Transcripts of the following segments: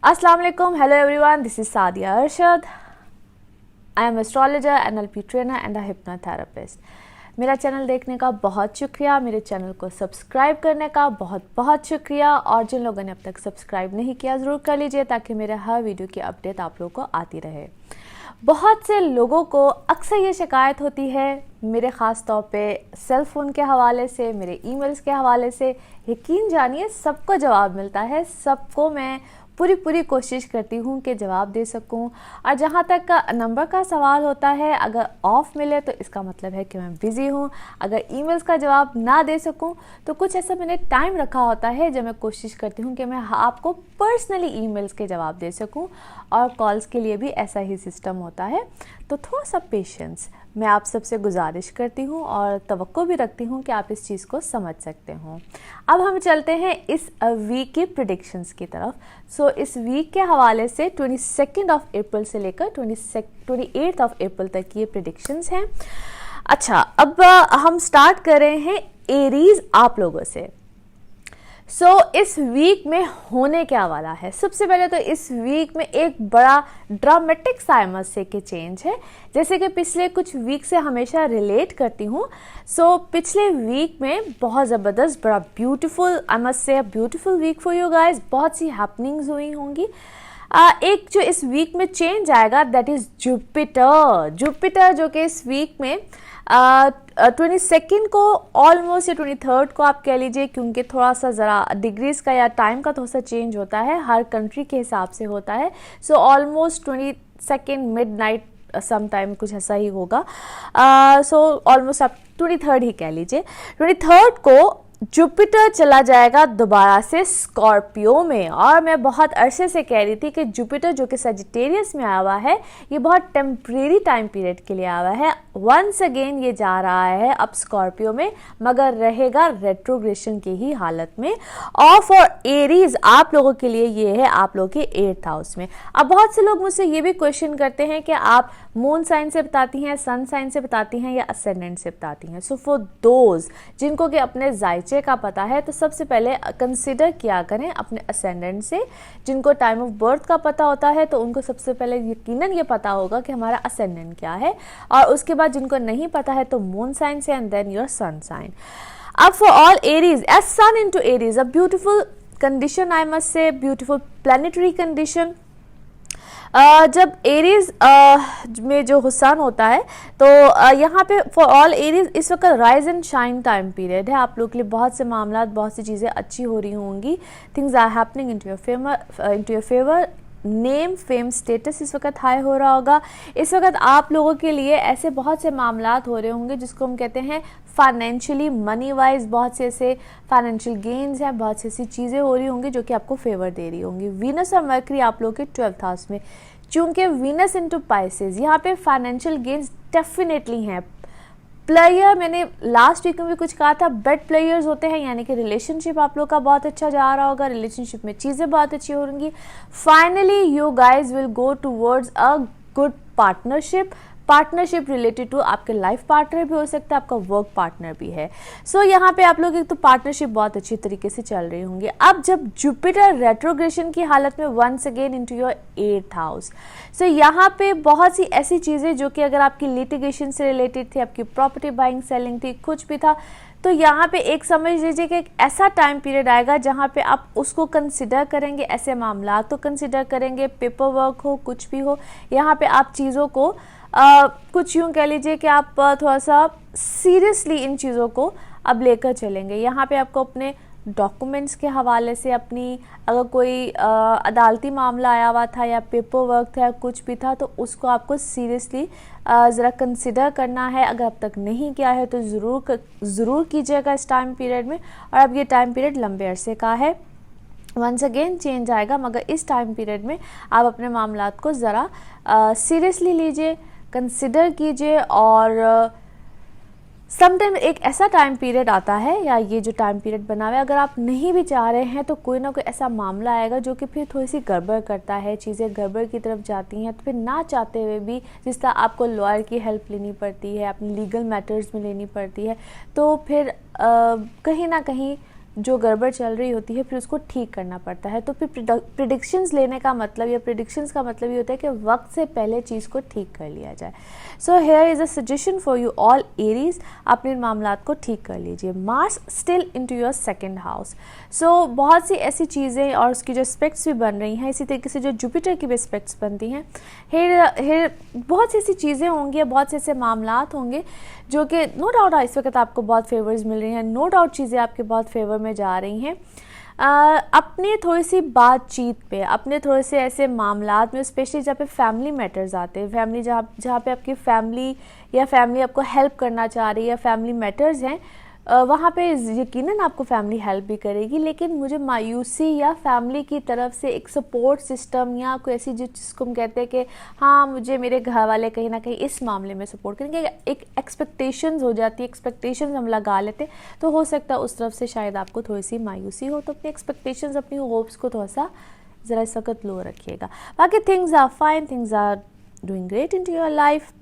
Assalamu alaikum, hello everyone, this is Sadia Arshad. I am astrologer, NLP trainer and a hypnotherapist. मेरा channel देखने का बहुत शुक्रिया, मेरे चैनल को सब्सक्राइब करने का बहुत बहुत शुक्रिया और जिन लोगों ने अब तक सब्सक्राइब नहीं किया ज़रूर कर लीजिए ताकि मेरे हर वीडियो की अपडेट आप लोगों को आती रहे। बहुत से लोगों को अक्सर ये शिकायत होती है, मेरे ख़ास तौर पे सेल फ़ोन के हवाले से, मेरे ईमेल्स के हवाले से। यकीन जानिए सबको जवाब मिलता है, सबको मैं पूरी कोशिश करती हूँ कि जवाब दे सकूँ। और जहाँ तक का नंबर का सवाल होता है, अगर ऑफ मिले तो इसका मतलब है कि मैं बिज़ी हूँ। अगर ईमेल्स का जवाब ना दे सकूँ तो कुछ ऐसा मैंने टाइम रखा होता है जब मैं कोशिश करती हूँ कि मैं आपको पर्सनली ईमेल्स के जवाब दे सकूँ, और कॉल्स के लिए भी ऐसा ही सिस्टम होता है। तो थोड़ा सा पेशेंस मैं आप सबसे गुजारिश करती हूँ और तवक्को भी रखती हूँ कि आप इस चीज़ को समझ सकते हो। अब हम चलते हैं इस वीक की प्रेडिक्शंस की तरफ। सो इस वीक के हवाले से 22 अप्रैल से लेकर 28 अप्रैल तक ये प्रेडिक्शंस हैं। अच्छा, अब हम स्टार्ट कर रहे हैं एरीज आप लोगों से। इस वीक में होने क्या वाला है। सबसे पहले तो इस वीक में एक बड़ा ड्रामेटिक सा आई मस्ट से के चेंज है, जैसे कि पिछले कुछ वीक से हमेशा रिलेट करती हूँ। पिछले वीक में बहुत ज़बरदस्त बड़ा beautiful, I must say beautiful week for you guys. बहुत सी हैपनिंग्स हुई होंगी। एक जो इस वीक में चेंज आएगा दैट इज़ जुपिटर जो कि इस वीक में 22 को ऑलमोस्ट या 23 को आप कह लीजिए, क्योंकि थोड़ा सा ज़रा डिग्रीज का या टाइम का थोड़ा सा चेंज होता है, हर कंट्री के हिसाब से होता है। ऑलमोस्ट 22 मिडनाइट समटाइम कुछ ऐसा ही होगा। ऑलमोस्ट आप 23 ही कह लीजिए। 23 को जुपिटर चला जाएगा दोबारा से स्कॉर्पियो में, और मैं बहुत अरसे से कह रही थी कि जुपिटर जो कि सजिटेरियस में आया हुआ है, ये बहुत टेम्परेरी टाइम पीरियड के लिए आया हुआ है। वंस अगेन ये जा रहा है अब स्कॉर्पियो में, मगर रहेगा रेट्रोग्रेशन की ही हालत में। और फॉर एरीज आप लोगों के लिए ये है आप लोगों के 8th हाउस में। अब बहुत से लोग मुझसे ये भी क्वेश्चन करते हैं कि आप मून साइन से बताती हैं, सन साइन से बताती हैं या असेंडेंट से बताती हैं। सो फॉर दोज जिनको कि अपने जायचे का पता है, तो सबसे पहले कंसिडर किया करें अपने असेंडेंट से। जिनको टाइम ऑफ बर्थ का पता होता है तो उनको सबसे पहले यकीनन ये पता होगा कि हमारा असेंडेंट क्या है, और उसके बाद जिनको नहीं पता है तो मून साइन से, and then your sun sign. अब for all Aries as sun into Aries, a beautiful condition, I must say beautiful planetary condition. जब एरीज में जो हुसन होता है तो यहाँ पे फॉर ऑल एरीज इस वक्त rise and shine time period है। आप लोग के लिए बहुत से मामला, बहुत सी चीज़ें अच्छी हो रही होंगी। Things are happening into your favour. Name, fame, status इस वक्त हाई हो रहा होगा। इस वक्त आप लोगों के लिए ऐसे बहुत से मामलात हो रहे होंगे जिसको हम कहते हैं फाइनेंशियली, मनी वाइज बहुत से ऐसे फाइनेंशियल गेन्स हैं, बहुत सी ऐसी चीज़ें हो रही होंगी जो कि आपको फेवर दे रही होंगी। वीनस और मरकरी आप लोगों के 12th हाउस में, चूँकि वीनस इनटू पाइसेस, यहाँ पे फाइनेंशियल गेन्स डेफिनेटली हैं। प्लेयर, मैंने लास्ट वीक में भी कुछ कहा था, बेड प्लेयर्स होते हैं, यानी कि रिलेशनशिप आप लोग का बहुत अच्छा जा रहा होगा, रिलेशनशिप में चीज़ें बहुत अच्छी होंगी। Finally you guys will go towards a good partnership related to आपके लाइफ पार्टनर भी हो सकता है, आपका वर्क पार्टनर भी है। यहाँ पे आप लोग एक तो पार्टनरशिप बहुत अच्छी तरीके से चल रही होंगी। अब जब जुपिटर रेट्रोग्रेशन की हालत में once again into your 8th house, यहाँ पे बहुत सी ऐसी चीज़ें जो कि अगर आपकी लिटिगेशन से रिलेटेड थी, आपकी प्रॉपर्टी बाइंग सेलिंग थी, कुछ भी था, तो यहाँ पे एक समझ लीजिए कि एक ऐसा टाइम पीरियड आएगा जहाँ पे आप उसको कंसिडर करेंगे, ऐसे मामला तो कंसिडर करेंगे, पेपर वर्क हो, कुछ भी हो, यहाँ पे आप चीज़ों को कुछ यूँ कह लीजिए कि आप थोड़ा सा सीरियसली इन चीज़ों को अब लेकर चलेंगे। यहाँ पे आपको अपने डॉक्यूमेंट्स के हवाले से, अपनी अगर कोई अदालती मामला आया हुआ था या पेपर वर्क था या कुछ भी था, तो उसको आपको सीरियसली ज़रा कंसिडर करना है। अगर अब तक नहीं किया है तो ज़रूर कीजिएगा इस टाइम पीरियड में। और अब ये टाइम पीरियड लंबे अरसे का है, वंस अगेन चेंज आएगा, मगर इस टाइम पीरियड में आप अपने मामलात को ज़रा सीरियसली लीजिए, कंसिडर कीजिए। और समटाइम एक ऐसा टाइम पीरियड आता है, या ये जो टाइम पीरियड बना हुआ है, अगर आप नहीं भी चाह रहे हैं तो कोई ना कोई ऐसा मामला आएगा जो कि फिर थोड़ी सी गड़बड़ करता है, चीज़ें गड़बड़ की तरफ जाती हैं, तो फिर ना चाहते हुए भी जिस तरह आपको लॉयर की हेल्प लेनी पड़ती है, अपनी लीगल मैटर्स में लेनी पड़ती है, तो फिर कहीं ना कहीं जो गड़बड़ चल रही होती है फिर उसको ठीक करना पड़ता है। तो फिर प्रिडिक्शंस लेने का मतलब या प्रिडिक्शंस का मतलब ये होता है कि वक्त से पहले चीज़ को ठीक कर लिया जाए। So here is a suggestion for you all Aries, अपने मामलात को ठीक कर लीजिए। Mars still into your second house. So बहुत सी ऐसी चीज़ें और उसकी जो एस्पेक्ट्स भी बन रही हैं, इसी तरीके से जो जुपिटर की भी एस्पेक्ट्स बनती हैं, हेयर बहुत सी ऐसी चीज़ें होंगी, बहुत से ऐसे मामलात होंगे जो कि नो डाउट इस वक्त आपको बहुत फेवर्स मिल रही हैं, नो डाउट चीज़ें आपके बहुत फेवर में जा रही हैं। अपने थोड़ी सी बातचीत पे, अपने थोड़े से ऐसे मामलात में, स्पेशली जहाँ पे फैमिली मैटर्स आते हैं, फैमिली जहाँ पे आपकी फैमिली आपको हेल्प करना चाह रही है, फैमिली मैटर्स हैं, वहाँ पे यकीनन आपको फैमिली हेल्प भी करेगी। लेकिन मुझे मायूसी या फैमिली की तरफ से एक सपोर्ट सिस्टम या कोई ऐसी जिसको हम कहते हैं कि हाँ मुझे मेरे घर वाले कहीं ना कहीं इस मामले में सपोर्ट करेंगे, एक एक्सपेक्टेशंस हो जाती है, एक्सपेक्टेशंस हम लगा लेते, तो हो सकता है उस तरफ से शायद आपको थोड़ी सी मायूसी हो। तो अपनी एक्सपेक्टेशंस, अपनी होप्स को थोड़ा सा ज़रा इस वक्त लो रखिएगा। बाकी things are fine, things are doing great into your life.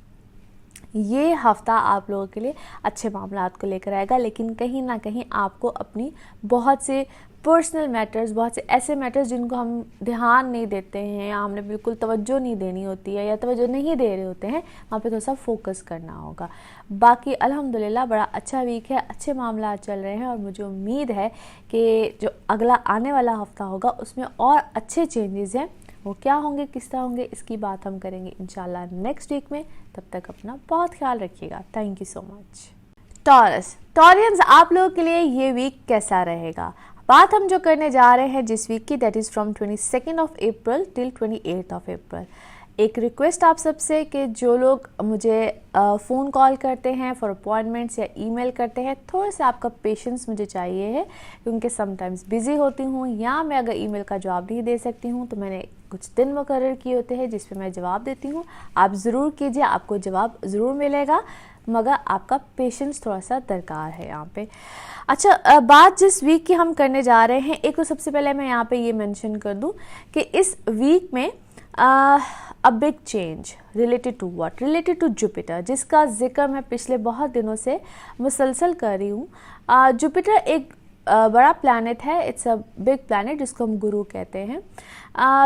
ये हफ्ता आप लोगों के लिए अच्छे मामलात को लेकर आएगा, लेकिन कहीं ना कहीं आपको अपनी बहुत से पर्सनल मैटर्स, बहुत से ऐसे मैटर्स जिनको हम ध्यान नहीं देते हैं या हमने बिल्कुल तवज्जो नहीं देनी होती है या तवज्जो नहीं दे रहे होते हैं, वहाँ पे थोड़ा सा फोकस करना होगा। बाकी अल्हम्दुलिल्लाह बड़ा अच्छा वीक है, अच्छे मामलात चल रहे हैं और मुझे उम्मीद है कि जो अगला आने वाला हफ्ता होगा उसमें और अच्छे चेंजेस हैं। वो क्या होंगे, किस तरह होंगे, इसकी बात हम करेंगे इंशाल्लाह नेक्स्ट वीक में। तब तक अपना बहुत ख्याल रखिएगा। Thank you so much. Taureans, आप लोगों के लिए ये वीक कैसा रहेगा? बात हम जो करने जा रहे हैं जिस वीक की, that is from 22 April till 28 April. एक रिक्वेस्ट आप सबसे कि जो लोग मुझे फ़ोन कॉल करते हैं फॉर अपॉइंटमेंट्स या ईमेल करते हैं, थोड़ा सा आपका पेशेंस मुझे चाहिए है, क्योंकि समटाइम्स बिज़ी होती हूँ या मैं अगर ईमेल का जवाब नहीं दे सकती हूँ तो मैंने कुछ दिन मुकर्रर किए होते हैं जिस पे मैं जवाब देती हूँ। आप ज़रूर कीजिए, आपको जवाब ज़रूर मिलेगा, मगर आपका पेशेंस थोड़ा सा दरकार है यहाँ पे। अच्छा, बात जिस वीक की हम करने जा रहे हैं, एक तो सबसे पहले मैं यहाँ पे ये मेंशन कर दूँ कि इस वीक में a big change related to what, related to Jupiter, जिसका जिक्र मैं पिछले बहुत दिनों से मुसलसल कर रही हूँ। जुपिटर एक बड़ा प्लैनेट है, इट्स अ बिग प्लैनेट जिसको हम गुरु कहते हैं।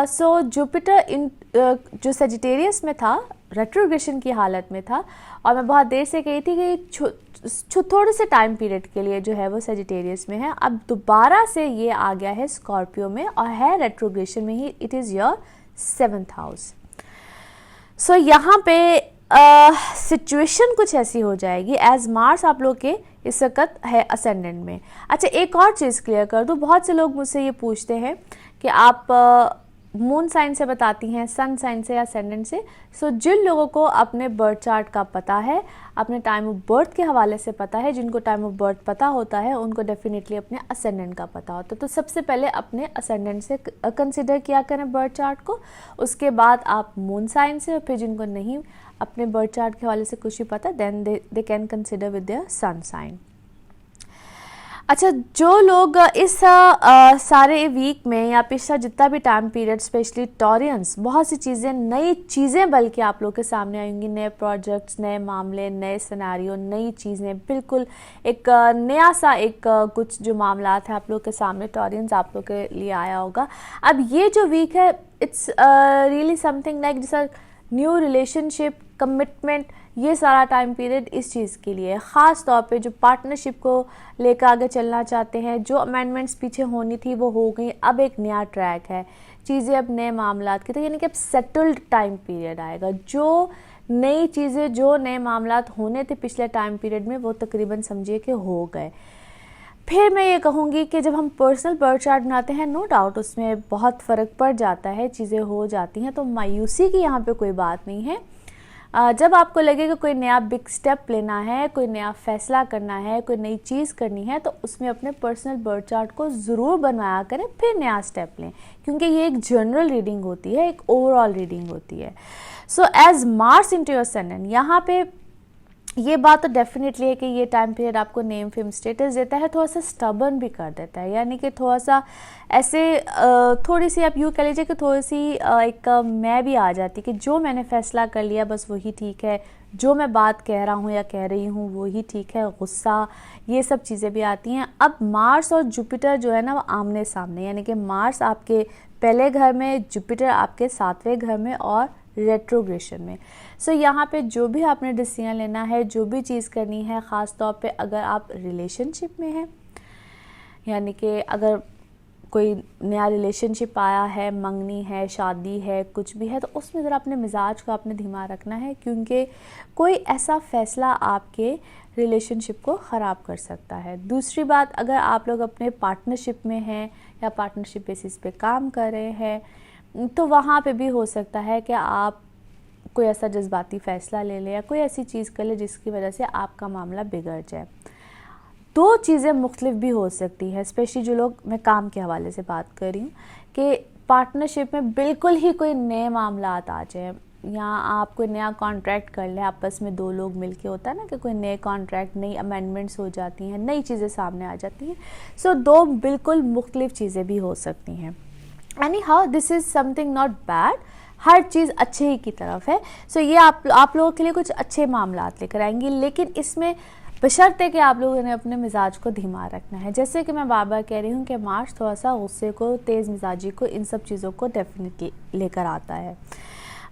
सो जुपिटर इन जो सेजिटेरियस में था, रेट्रोग्रेशन की हालत में था, और मैं बहुत देर से कही थी कि थोड़े से टाइम पीरियड के लिए जो है वो सेजिटेरियस में है। अब दोबारा से ये आ गया है स्कॉर्पियो में और है रेट्रोग्रेशन में ही, it is your 7th house. So यहाँ पे सिचुएशन कुछ ऐसी हो जाएगी एज मार्स आप लोग के इस वक्त है असेंडेंट में। अच्छा, एक और चीज़ क्लियर कर दूँ, बहुत से लोग मुझसे ये पूछते हैं कि आप मून साइन से बताती हैं, सन साइन से या असेंडेंट से। सो जिन लोगों को अपने बर्थ चार्ट का पता है, अपने टाइम ऑफ बर्थ के हवाले से पता है, जिनको टाइम ऑफ बर्थ पता होता है उनको डेफिनेटली अपने असेंडेंट का पता होता है। तो सबसे पहले अपने असेंडेंट से कंसिडर किया करें बर्थ चार्ट को, उसके बाद आप मून साइन से, और फिर जिनको नहीं अपने बर्थ चार्ट के हवाले से कुछ भी पता, then they can consider with their sun sign. अच्छा, जो लोग इस सारे वीक में या पिछला जितना भी टाइम पीरियड, स्पेशली टॉरियंस, बहुत सी चीज़ें, नई चीज़ें बल्कि आप लोग के सामने आएंगी, नए प्रोजेक्ट्स, नए मामले, नए सिनेरियो, नई चीज़ें, बिल्कुल एक नया सा एक कुछ जो मामलात है आप लोग के सामने, टॉरियंस आप लोग के लिए आया होगा। अब ये जो वीक है, इट्स रियली समथिंग लाइक जैसा न्यू रिलेशनशिप, कमिटमेंट, ये सारा टाइम पीरियड इस चीज़ के लिए, ख़ास तौर पे जो पार्टनरशिप को लेकर आगे चलना चाहते हैं, जो अमेंडमेंट्स पीछे होनी थी वो हो गई, अब एक नया ट्रैक है, चीज़ें अब नए मामलात की, तो यानी कि अब सेटल्ड टाइम पीरियड आएगा। जो नई चीज़ें, जो नए मामलात होने थे पिछले टाइम पीरियड में, वो तकरीबन समझिए कि हो गए। फिर मैं ये कहूँगी कि जब हम पर्सनल बर्थ चार्ट बनाते हैं, नो डाउट उसमें बहुत फ़र्क पड़ जाता है, चीज़ें हो जाती हैं, तो मायूसी की यहाँ पे कोई बात नहीं है। जब आपको लगे कि कोई नया बिग स्टेप लेना है, कोई नया फैसला करना है, कोई नई चीज़ करनी है, तो उसमें अपने पर्सनल बर्थ चार्ट को ज़रूर बनवाया करें, फिर नया स्टेप लें, क्योंकि ये एक जनरल रीडिंग होती है, एक ओवरऑल रीडिंग होती है। So as Mars into your ascendant, यहाँ पे ये बात तो डेफिनेटली है कि ये टाइम पीरियड आपको नेम फेम स्टेटस देता है, थोड़ा सा स्टबर्न भी कर देता है, यानी कि थोड़ा सा ऐसे थोड़ी सी आप यूँ कह लीजिए कि थोड़ी सी एक मैं भी आ जाती कि जो मैंने फ़ैसला कर लिया बस वही ठीक है, जो मैं बात कह रहा हूँ या कह रही हूँ वही ठीक है, गुस्सा, ये सब चीज़ें भी आती हैं। अब मार्स और जुपिटर जो है ना वो आमने सामने, यानी कि मार्स आपके पहले घर में, जुपिटर आपके 7वें घर में और रेट्रोग्रेशन में। सो यहाँ पे जो भी आपने डिसीजन लेना है, जो भी चीज़ करनी है, ख़ास तौर पे अगर आप रिलेशनशिप में हैं, यानी कि अगर कोई नया रिलेशनशिप आया है, मंगनी है, शादी है, कुछ भी है, तो उसमें ज़रा अपने मिजाज को आपने धीमा रखना है, क्योंकि कोई ऐसा फ़ैसला आपके रिलेशनशिप को ख़राब कर सकता है। दूसरी बात, अगर आप लोग अपने पार्टनरशिप में हैं या पार्टनरशिप बेसिस पे काम कर रहे हैं, तो वहाँ पे भी हो सकता है कि आप कोई ऐसा जज्बाती फ़ैसला ले लें या कोई ऐसी चीज़ कर ले जिसकी वजह से आपका मामला बिगड़ जाए। दो चीज़ें मुख्तलिफ भी हो सकती हैं, स्पेशली जो लोग, मैं काम के हवाले से बात कर रही हूँ, कि पार्टनरशिप में बिल्कुल ही कोई नए मामला आ जाए या आप कोई नया कॉन्ट्रैक्ट कर लें, आपस में दो लोग मिलके, होता है ना कि कोई नए कॉन्ट्रैक्ट, नई अमेंडमेंट्स हो जाती हैं, नई चीज़ें सामने आ जाती हैं। सो दो बिल्कुल मुख्तलिफ चीज़ें भी हो सकती हैं। Anyhow this is something not bad, हर चीज़ अच्छे ही की तरफ है। सो ये आप लोगों के लिए कुछ अच्छे मामला लेकर आएंगी, लेकिन इसमें बशर्ते कि आप लोगों ने अपने मिजाज को धीमा रखना है। जैसे कि मैं बार बार कह रही हूँ कि मार्च थोड़ा सा गुस्से को, तेज़ मिजाजी को, इन सब चीज़ों को डेफिनेटली लेकर आता है।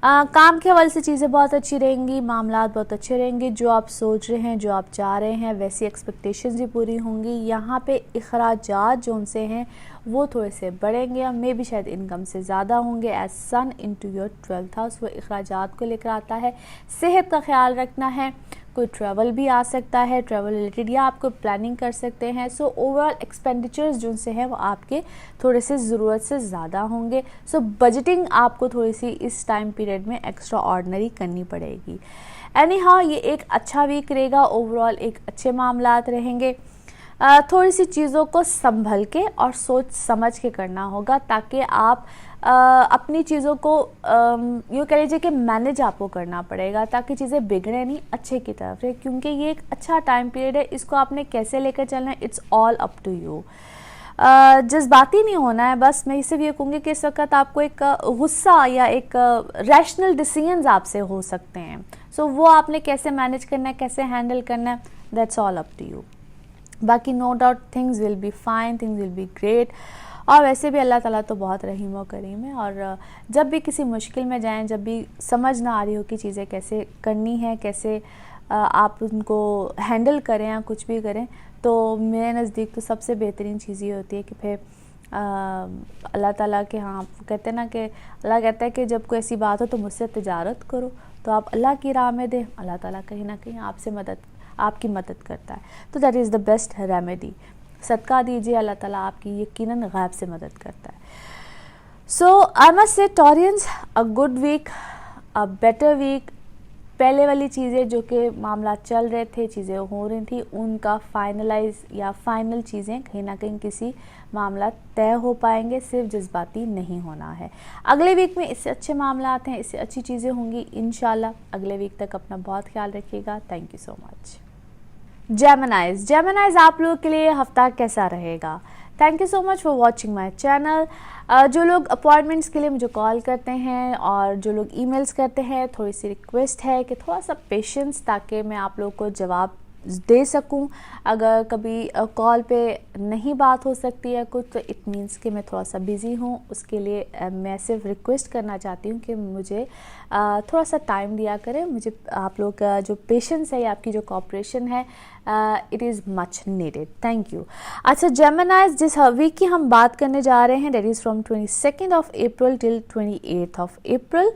काम के हवाले से चीज़ें बहुत अच्छी रहेंगी, मामला बहुत अच्छे रहेंगे, जो आप सोच रहे हैं, जो आप चाह रहे हैं, वैसी एक्सपेक्टेशंस भी पूरी होंगी। यहाँ पे इखराजात जो उनसे हैं वो थोड़े से बढ़ेंगे, और मे भी शायद इनकम से ज़्यादा होंगे। As sun into your 12th house वो इखराजात को लेकर आता है। सेहत का ख्याल रखना है, कोई ट्रैवल भी आ सकता है, ट्रैवल रिलेटेड, या आपको प्लानिंग कर सकते हैं। सो ओवरऑल एक्सपेंडिचर्स जो से हैं वो आपके थोड़े से ज़रूरत से ज़्यादा होंगे। सो बजटिंग आपको थोड़ी सी इस टाइम पीरियड में एक्स्ट्रा ऑर्डिनरी करनी पड़ेगी। एनी हाउ ये एक अच्छा वीक रहेगा, ओवरऑल एक अच्छे मामलात रहेंगे। थोड़ी सी चीज़ों को संभल के और सोच समझ के करना होगा, ताकि आप अपनी चीज़ों को यूँ कह लीजिए कि मैनेज आपको करना पड़ेगा, ताकि चीज़ें बिगड़े नहीं, अच्छे की तरफ है, क्योंकि ये एक अच्छा टाइम पीरियड है। इसको आपने कैसे लेकर चलना है, it's all up to you. जज्बाती नहीं होना है। बस मैं इसे भी ये कहूँगी कि इस वक्त आपको एक गुस्सा या एक रैशनल डिसीजंस आपसे हो सकते हैं। सो वो आपने कैसे मैनेज करना है, कैसे हैंडल करना है, that's all up to you. बाकी no doubt things will be fine, things will be great. और वैसे भी अल्लाह ताला तो बहुत रहीम व करीम है, और जब भी किसी मुश्किल में जाएं, जब भी समझ ना आ रही हो कि चीज़ें कैसे करनी है, कैसे आप उनको हैंडल करें या कुछ भी करें, तो मेरे नज़दीक तो सबसे बेहतरीन चीज़ ये होती है कि फिर अल्लाह ताला के, हाँ कहते हैं ना कि अल्लाह कहता है कि जब कोई ऐसी बात हो तो मुझसे तिजारत करो, तो आप अल्लाह की राह में दें, अल्लाह ताला कहीं ना कहीं आपकी मदद करता है। तो that is the best remedy. सदका दीजिए, अल्लाह ताला आपकी यकीनन गैब से मदद करता है। So I must say Taurians, a good week, a better week. पहले वाली चीज़ें जो कि मामला चल रहे थे, चीज़ें हो रही थी, उनका फाइनलाइज या फाइनल चीज़ें कहीं ना कहीं किसी मामला तय हो पाएंगे। सिर्फ जज्बाती नहीं होना है। अगले वीक में इससे अच्छे मामला आते हैं, इससे अच्छी चीज़ें होंगी इंशाल्लाह। अगले वीक तक अपना बहुत ख्याल रखिएगा। Thank you so much. जेमिनाइज आप लोगों के लिए हफ्ता कैसा रहेगा? Thank you so much for watching my channel. जो लोग अपॉइंटमेंट्स के लिए मुझे कॉल करते हैं और जो लोग ईमेल्स करते हैं, थोड़ी सी रिक्वेस्ट है कि थोड़ा सा पेशेंस, ताकि मैं आप लोगों को जवाब दे सकूं। अगर कभी कॉल पे नहीं बात हो सकती है कुछ, तो इट मीन्स कि मैं थोड़ा सा बिज़ी हूं। उसके लिए मैं सिर्फ रिक्वेस्ट करना चाहती हूं कि मुझे थोड़ा सा टाइम दिया करें। मुझे आप लोग का जो पेशेंस है या आपकी जो कोऑपरेशन है, it is much needed. Thank you. अच्छा, जेमिनाइज जिस वीक की हम बात करने जा रहे हैं, that is from 22 April till 28 अप्रैल।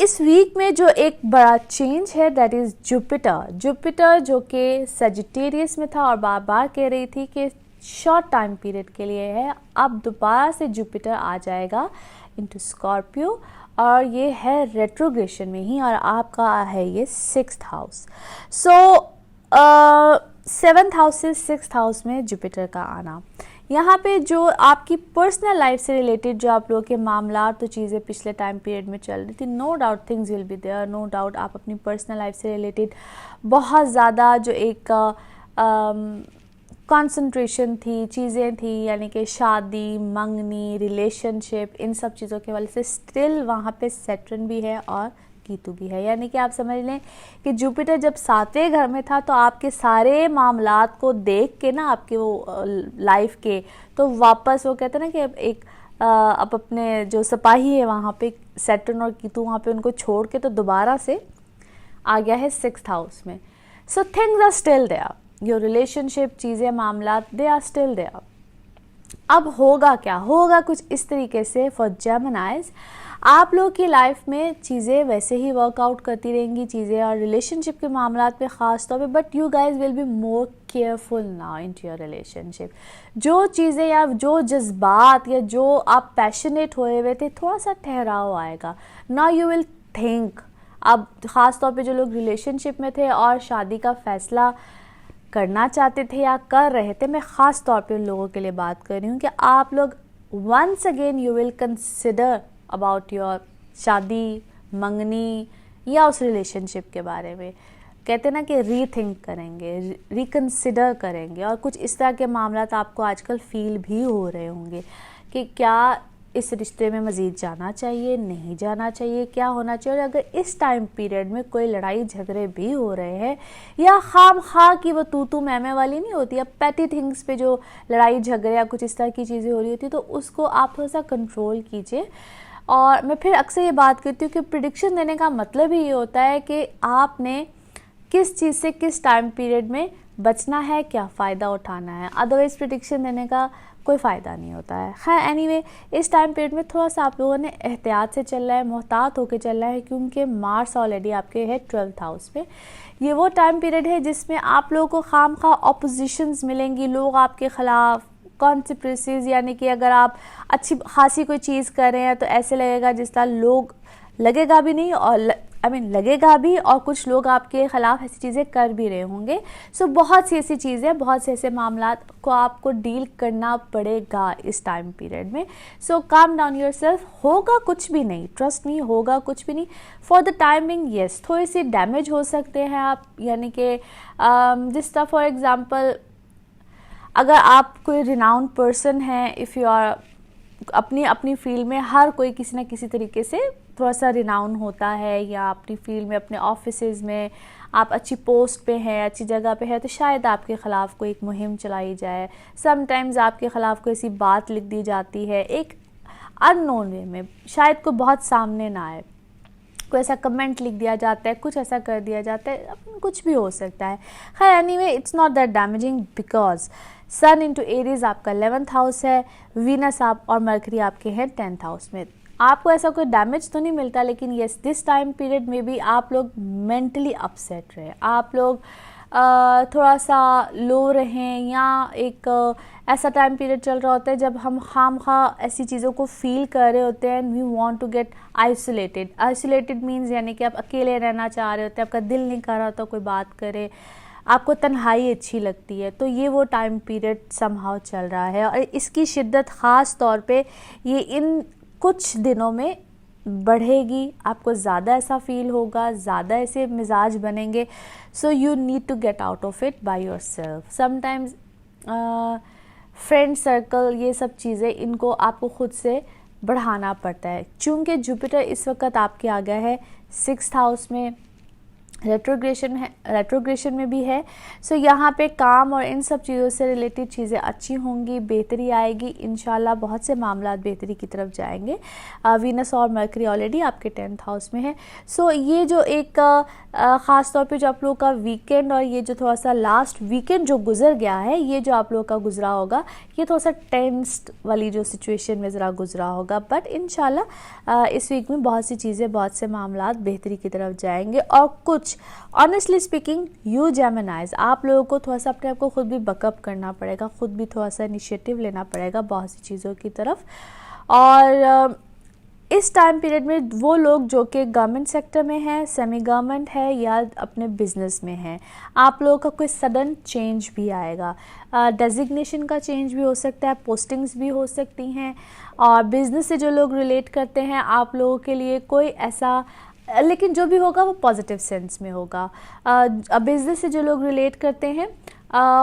इस वीक में जो एक बड़ा चेंज है, दैट इज़ जुपिटर जो कि सजिटेरियस में था और बार बार कह रही थी कि शॉर्ट टाइम पीरियड के लिए है। अब दोबारा से जुपिटर आ जाएगा इनटू स्कॉर्पियो, और ये है रेट्रोग्रेशन में ही, और आपका है ये 6th हाउस। सो 7th हाउस से 6th हाउस में जुपिटर का आना, यहाँ पे जो आपकी पर्सनल लाइफ से रिलेटेड जो आप लोगों के मामला तो चीज़ें पिछले टाइम पीरियड में चल रही थी, no doubt things will be there, no doubt आप अपनी पर्सनल लाइफ से रिलेटेड बहुत ज़्यादा जो एक कंसंट्रेशन थी, चीज़ें थी, यानी कि शादी, मंगनी, रिलेशनशिप, इन सब चीज़ों के वजह से स्टिल वहाँ पे सैटर्न भी है और कीतु भी है। यानी कि आप समझ लें कि जुपिटर जब 7वें घर में था तो आपके सारे मामलात को देख के ना, आपके वो लाइफ के, तो वापस वो कहते हैं ना कि एक अब अपने जो सिपाही है वहाँ पे सैटर्न और कीतु वहाँ पे उनको छोड़ के तो दोबारा से आ गया है 6th हाउस में। So things are still there, your relationship, चीज़ें, मामलात, दे आर स्टिल देयर। अब होगा क्या, होगा कुछ इस तरीके से फॉर जेमिनाइज, आप लोग की लाइफ में चीज़ें वैसे ही वर्कआउट करती रहेंगी, चीज़ें और रिलेशनशिप के मामलात पे ख़ास तौर पे, but you guys will be more careful now into your relationship. जो चीज़ें या जो जज्बात या जो आप पैशनेट हुए हुए थे, थोड़ा सा ठहराव आएगा। नाउ यू विल थिंक, अब ख़ास तौर पे जो लोग रिलेशनशिप में थे और शादी का फ़ैसला करना चाहते थे या कर रहे थे, मैं ख़ास तौर पे उन लोगों के लिए बात कर रही हूँ कि आप लोग once again you will consider about your शादी, मंगनी या उस रिलेशनशिप के बारे में। कहते हैं ना कि रीथिंक करेंगे, रिकंसिडर करेंगे, और कुछ इस तरह के मामला आपको आजकल फील भी हो रहे होंगे कि क्या इस रिश्ते में मज़ीद जाना चाहिए, नहीं जाना चाहिए, क्या होना चाहिए। और अगर इस टाइम पीरियड में कोई लड़ाई झगड़े भी हो रहे हैं या खाम खा की वो तू मैं वाली नहीं होती, या पैटी थिंग्स पे जो लड़ाई झगड़े या कुछ इस तरह की चीज़ें हो रही होती, तो उसको आप थोड़ा सा कंट्रोल कीजिए। और मैं फिर अक्सर ये बात करती हूँ कि प्रिडिक्शन देने का मतलब ही ये होता है कि आपने किस चीज़ से किस टाइम पीरियड में बचना है, क्या फ़ायदा उठाना है। अदरवाइज़ प्रिडिक्शन देने का कोई फ़ायदा नहीं होता है। खैर एनीवे, इस टाइम पीरियड में थोड़ा सा आप लोगों ने एहतियात से चलना है, मोहतात होकर चलना है, क्योंकि मार्स ऑलरेडी आपके है 12th हाउस में। ये वो टाइम पीरियड है जिसमें आप लोगों को खाम खा ऑपोजिशंस मिलेंगी, लोग आपके ख़िलाफ़, कॉन्स्पिरेसीज, यानी कि अगर आप अच्छी खासी कोई चीज़ कर रहे हैं तो ऐसे लगेगा जिस तरह लोग लगेगा भी नहीं और लगेगा भी, और कुछ लोग आपके ख़िलाफ़ ऐसी चीज़ें कर भी रहे होंगे। सो बहुत सी ऐसी चीज़ें, बहुत से ऐसे मामला को आपको डील करना पड़ेगा इस टाइम पीरियड में। सो काम डाउन योर सेल्फ, होगा कुछ भी नहीं, ट्रस्ट मी, होगा कुछ भी नहीं। फॉर द टाइमिंग येस, थोड़ी सी डैमेज हो सकते हैं आप, यानी कि जिस तरह फॉर एग्ज़ाम्पल अगर आप कोई रिनाउंड पर्सन हैं, इफ़ यू आर अपनी फील्ड में, हर कोई किसी न किसी तरीके से थोड़ा सा रिनाउंड होता है, या अपनी फील्ड में, अपने ऑफिसेज में आप अच्छी पोस्ट पे हैं, अच्छी जगह पे है, तो शायद आपके ख़िलाफ़ कोई एक मुहिम चलाई जाए। समटाइम्स आपके ख़िलाफ़ कोई ऐसी बात लिख दी जाती है एक अननोन वे में, शायद कोई बहुत सामने ना आए, कोई ऐसा कमेंट लिख दिया जाता है, कुछ ऐसा कर दिया जाता है, कुछ भी हो सकता है। खैर anyway, it's not that damaging because sun into Aries आपका 11th हाउस है, वीनस आप और मरकरी आपके हैं 10th हाउस में। आपको ऐसा कोई डैमेज तो नहीं मिलता, लेकिन येस दिस टाइम पीरियड में भी आप लोग मेंटली अपसेट रहे, आप लोग थोड़ा सा लो रहें, या एक ऐसा टाइम पीरियड चल रहा होता है जब हम खाम खा ऐसी चीज़ों को फील कर रहे होते हैं, we want to get isolated. Isolated means यानी कि आप अकेले रहना चाह रहे होते हैं, आपका दिल नहीं कर रहा होता कोई बात करे, आपको तन्हाई अच्छी लगती है। तो ये वो टाइम पीरियड समहाउ चल रहा है, और इसकी शिद्दत ख़ास तौर पे ये इन कुछ दिनों में बढ़ेगी, आपको ज़्यादा ऐसा फील होगा, ज़्यादा ऐसे मिजाज बनेंगे। So you need to get out of it by yourself. Sometimes friend circle, ये सब चीज़ें, इनको आपको खुद से बढ़ाना पड़ता है। चूँकि जुपिटर इस वक्त आपके आ गया है 6th हाउस में, रेट्रोग्रेशन में भी है। सो यहाँ पे काम और इन सब चीज़ों से रिलेटेड चीज़ें अच्छी होंगी, बेहतरी आएगी इंशाल्लाह, बहुत से मामला बेहतरी की तरफ जाएंगे। वीनस और मरकरी ऑलरेडी आपके 10th हाउस में है। सो ये जो एक ख़ास तौर पे जो आप लोगों का वीकेंड और ये जो थोड़ा सा लास्ट वीकेंड जो गुजर गया है, ये जो आप लोगों का गुजरा होगा, ये थोड़ा सा टेंस्ड वाली जो सिचुएशन में ज़रा गुजरा होगा, बट इंशाल्लाह इस वीक में बहुत सी चीज़ें, बहुत से मामला बेहतरी की तरफ जाएंगे। और कुछ ऑनेस्टली स्पीकिंग, यू जेमिनाइज, आप लोगों को थोड़ा सा अपने आप को खुद भी बकअप करना पड़ेगा, खुद भी थोड़ा सा इनिशिएटिव लेना पड़ेगा बहुत सी चीज़ों की तरफ। और इस टाइम पीरियड में वो लोग जो कि गवर्नमेंट सेक्टर में हैं, सेमी गवर्नमेंट है या अपने बिजनेस में हैं, आप लोगों का कोई सडन चेंज भी आएगा। डेजिग्नेशन का चेंज भी हो सकता है, पोस्टिंग्स भी हो सकती हैं। और बिज़नेस से जो लोग रिलेट करते हैं, आप लोगों के लिए कोई ऐसा, लेकिन जो भी होगा वो पॉजिटिव सेंस में होगा। बिज़नेस से जो लोग रिलेट करते हैं,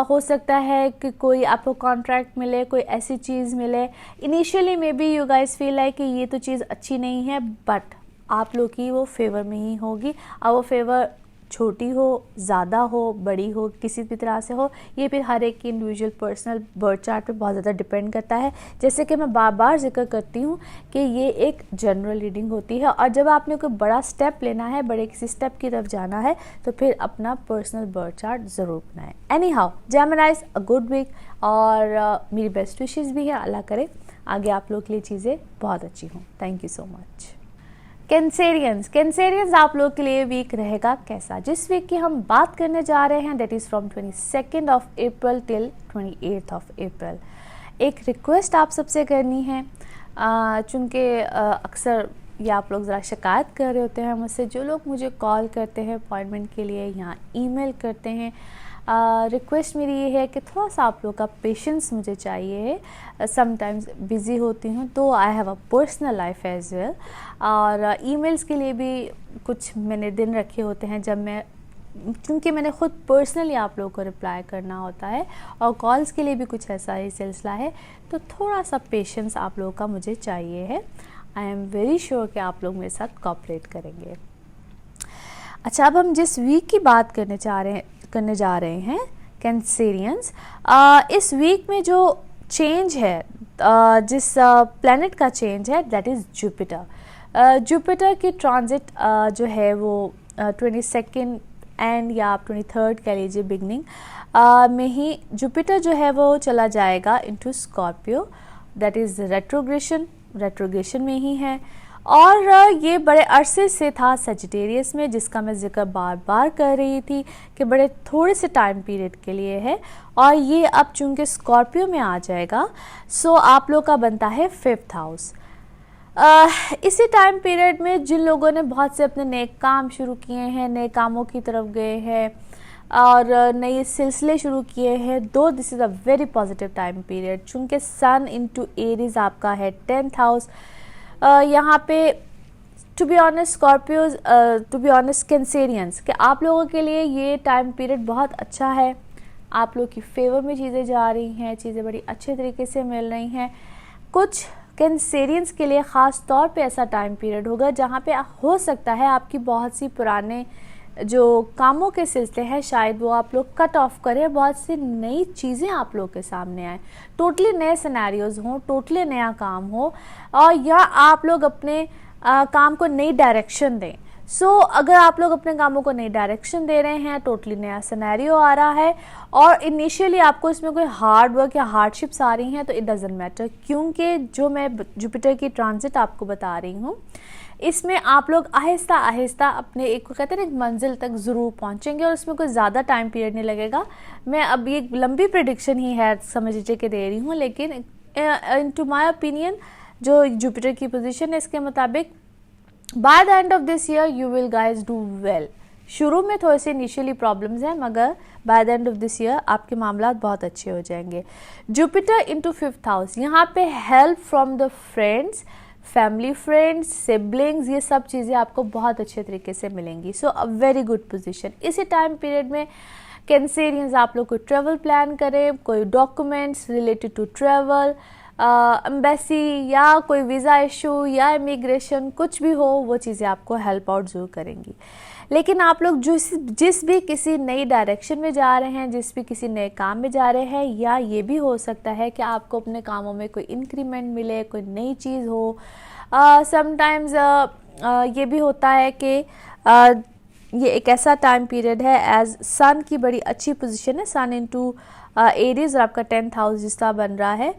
हो सकता है कि कोई आपको कॉन्ट्रैक्ट मिले, कोई ऐसी चीज़ मिले। Initially may be you guys feel like कि ये तो चीज़ अच्छी नहीं है, बट आप लोग की वो फेवर में ही होगी। अब वो फेवर छोटी हो, ज़्यादा हो, बड़ी हो, किसी भी तरह से हो, ये फिर हर एक की इंडिविजुअल पर्सनल बर्थ चार्ट पे बहुत ज़्यादा डिपेंड करता है। जैसे कि मैं बार बार जिक्र करती हूँ कि ये एक जनरल रीडिंग होती है, और जब आपने कोई बड़ा स्टेप लेना है, बड़े किसी स्टेप की तरफ जाना है, तो फिर अपना पर्सनल बर्थ चार्ट ज़रूर बनाएं। Anyhow, Geminis a good week, और मेरी बेस्ट विशेज़ भी है। अल्लाह करे आगे आप लोग के लिए चीज़ें बहुत अच्छी हों। Thank you so much. Cancerians आप लोग के लिए वीक रहेगा कैसा? जिस वीक की हम बात करने जा रहे हैं, that is from 22 April till 28 April. एक रिक्वेस्ट आप सबसे करनी है, चूँकि अक्सर ये आप लोग ज़रा शिकायत कर रहे होते हैं मुझसे, जो लोग मुझे कॉल करते हैं अपॉइंटमेंट के लिए या ईमेल करते हैं, रिक्वेस्ट मेरी ये है कि थोड़ा सा आप लोग का पेशेंस मुझे चाहिए है। समटाइम्स बिज़ी होती हूँ, तो I have a personal life as well, और ईमेल्स के लिए भी कुछ मैंने दिन रखे होते हैं जब मैं, क्योंकि मैंने ख़ुद पर्सनली आप लोगों को रिप्लाई करना होता है, और कॉल्स के लिए भी कुछ ऐसा ही सिलसिला है, तो थोड़ा सा पेशेंस आप लोगों का मुझे चाहिए है। आई एम वेरी श्योर कि आप लोग मेरे साथ कोऑपरेट करेंगे। अच्छा, अब हम जिस वीक की बात करने जा रहे हैं, कैंसेरियंस, इस वीक में जो चेंज है, जिस प्लैनेट का चेंज है, दैट इज़ जुपिटर। जुपिटर की ट्रांजिट जो है वो 22 एंड या आप 23 कह लीजिए बिगनिंग में ही जुपिटर जो है वो चला जाएगा into Scorpio, that is retrogression में ही है। और ये बड़े अरसे से था सजिटेरियस में, जिसका मैं जिक्र बार बार कर रही थी कि बड़े थोड़े से टाइम पीरियड के लिए है, और ये अब चूँकि स्कॉर्पियो में आ जाएगा, सो आप लोग का बनता है 5th हाउस। इसी टाइम पीरियड में जिन लोगों ने बहुत से अपने नए काम शुरू किए हैं, नए कामों की तरफ गए हैं और नए सिलसिले शुरू किए हैं, दो this is a very positive time period. चूँकि सन इनटू एरीज आपका है 10th हाउस, यहाँ पे to be honest Scorpios, to be honest Cancerians, कि आप लोगों के लिए ये टाइम पीरियड बहुत अच्छा है। आप लोग की फेवर में चीज़ें जा रही हैं, चीज़ें बड़ी अच्छे तरीके से मिल रही हैं। कुछ कैंसेरियंस के लिए ख़ास तौर पे ऐसा टाइम पीरियड होगा जहाँ पे हो सकता है आपकी बहुत सी पुराने जो कामों के सिलसिले हैं, शायद वो आप लोग कट ऑफ करें, बहुत सी नई चीज़ें आप लोग के सामने आए, टोटली नए सिनेरियोज़ हों, टोटली नया काम हो, और या आप लोग अपने काम को नई डायरेक्शन दें। सो अगर आप लोग अपने कामों को नई डायरेक्शन दे रहे हैं, टोटली नया सिनेरियो आ रहा है, और इनिशियली आपको इसमें कोई हार्ड वर्क या हार्डशिप्स आ रही हैं, तो इट डज़ंट मैटर, क्योंकि जो मैं जुपिटर की ट्रांजिट आपको बता रही हूँ, इसमें आप लोग आहिस्ता आहिस्ता अपने एक को कहते हैं एक मंजिल तक ज़रूर पहुँचेंगे, और इसमें कोई ज़्यादा टाइम पीरियड नहीं लगेगा। मैं अब ये लंबी प्रेडिक्शन ही है समझ लीजिए कि दे रही हूँ, लेकिन इन टू माई ओपिनियन जो जुपिटर की पोजीशन है, इसके मुताबिक by the end of this year you will guys do well. शुरू में थोड़े से इनिशियली प्रॉब्लम्स हैं, मगर by the end of this year आपके मामला बहुत अच्छे हो जाएंगे। जुपिटर इनटू 5th हाउस, यहाँ पे help from the friends, family, friends, siblings, ये सब चीज़ें आपको बहुत अच्छे तरीके से मिलेंगी। So a very good position. इसी टाइम पीरियड में कैंसेरियंस आप लोग कोई ट्रैवल प्लान करें, कोई documents related to travel, embassy या कोई वीज़ा इशू या इमिग्रेशन, कुछ भी हो, वो चीज़ें आपको हेल्प आउट ज़रूर करेंगी। लेकिन आप लोग जिस भी किसी नई डायरेक्शन में जा रहे हैं, जिस भी किसी नए काम में जा रहे हैं, या ये भी हो सकता है कि आपको अपने कामों में कोई इंक्रीमेंट मिले, कोई नई चीज़ हो। समटाइम्स ये भी होता है कि ये एक ऐसा टाइम पीरियड है, एज सन की बड़ी अच्छी पोजीशन है, सन इनटू एरीज, और आपका 10th हाउस जिसका बन रहा है,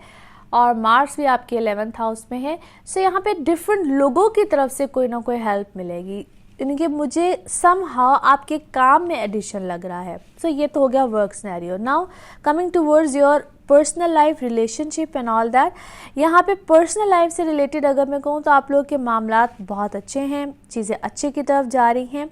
और मार्स भी आपके 11th हाउस में है। सो यहाँ पे डिफरेंट लोगों की तरफ से कोई ना कोई हेल्प मिलेगी, इनके मुझे समहाउ आपके काम में एडिशन लग रहा है। सो ये तो हो गया work scenario. Now coming towards your personal life, relationship and all that. यहाँ पे पर्सनल लाइफ से रिलेटेड अगर मैं कहूँ तो आप लोगों के मामलात बहुत अच्छे हैं, चीज़ें अच्छे की तरफ जा रही हैं।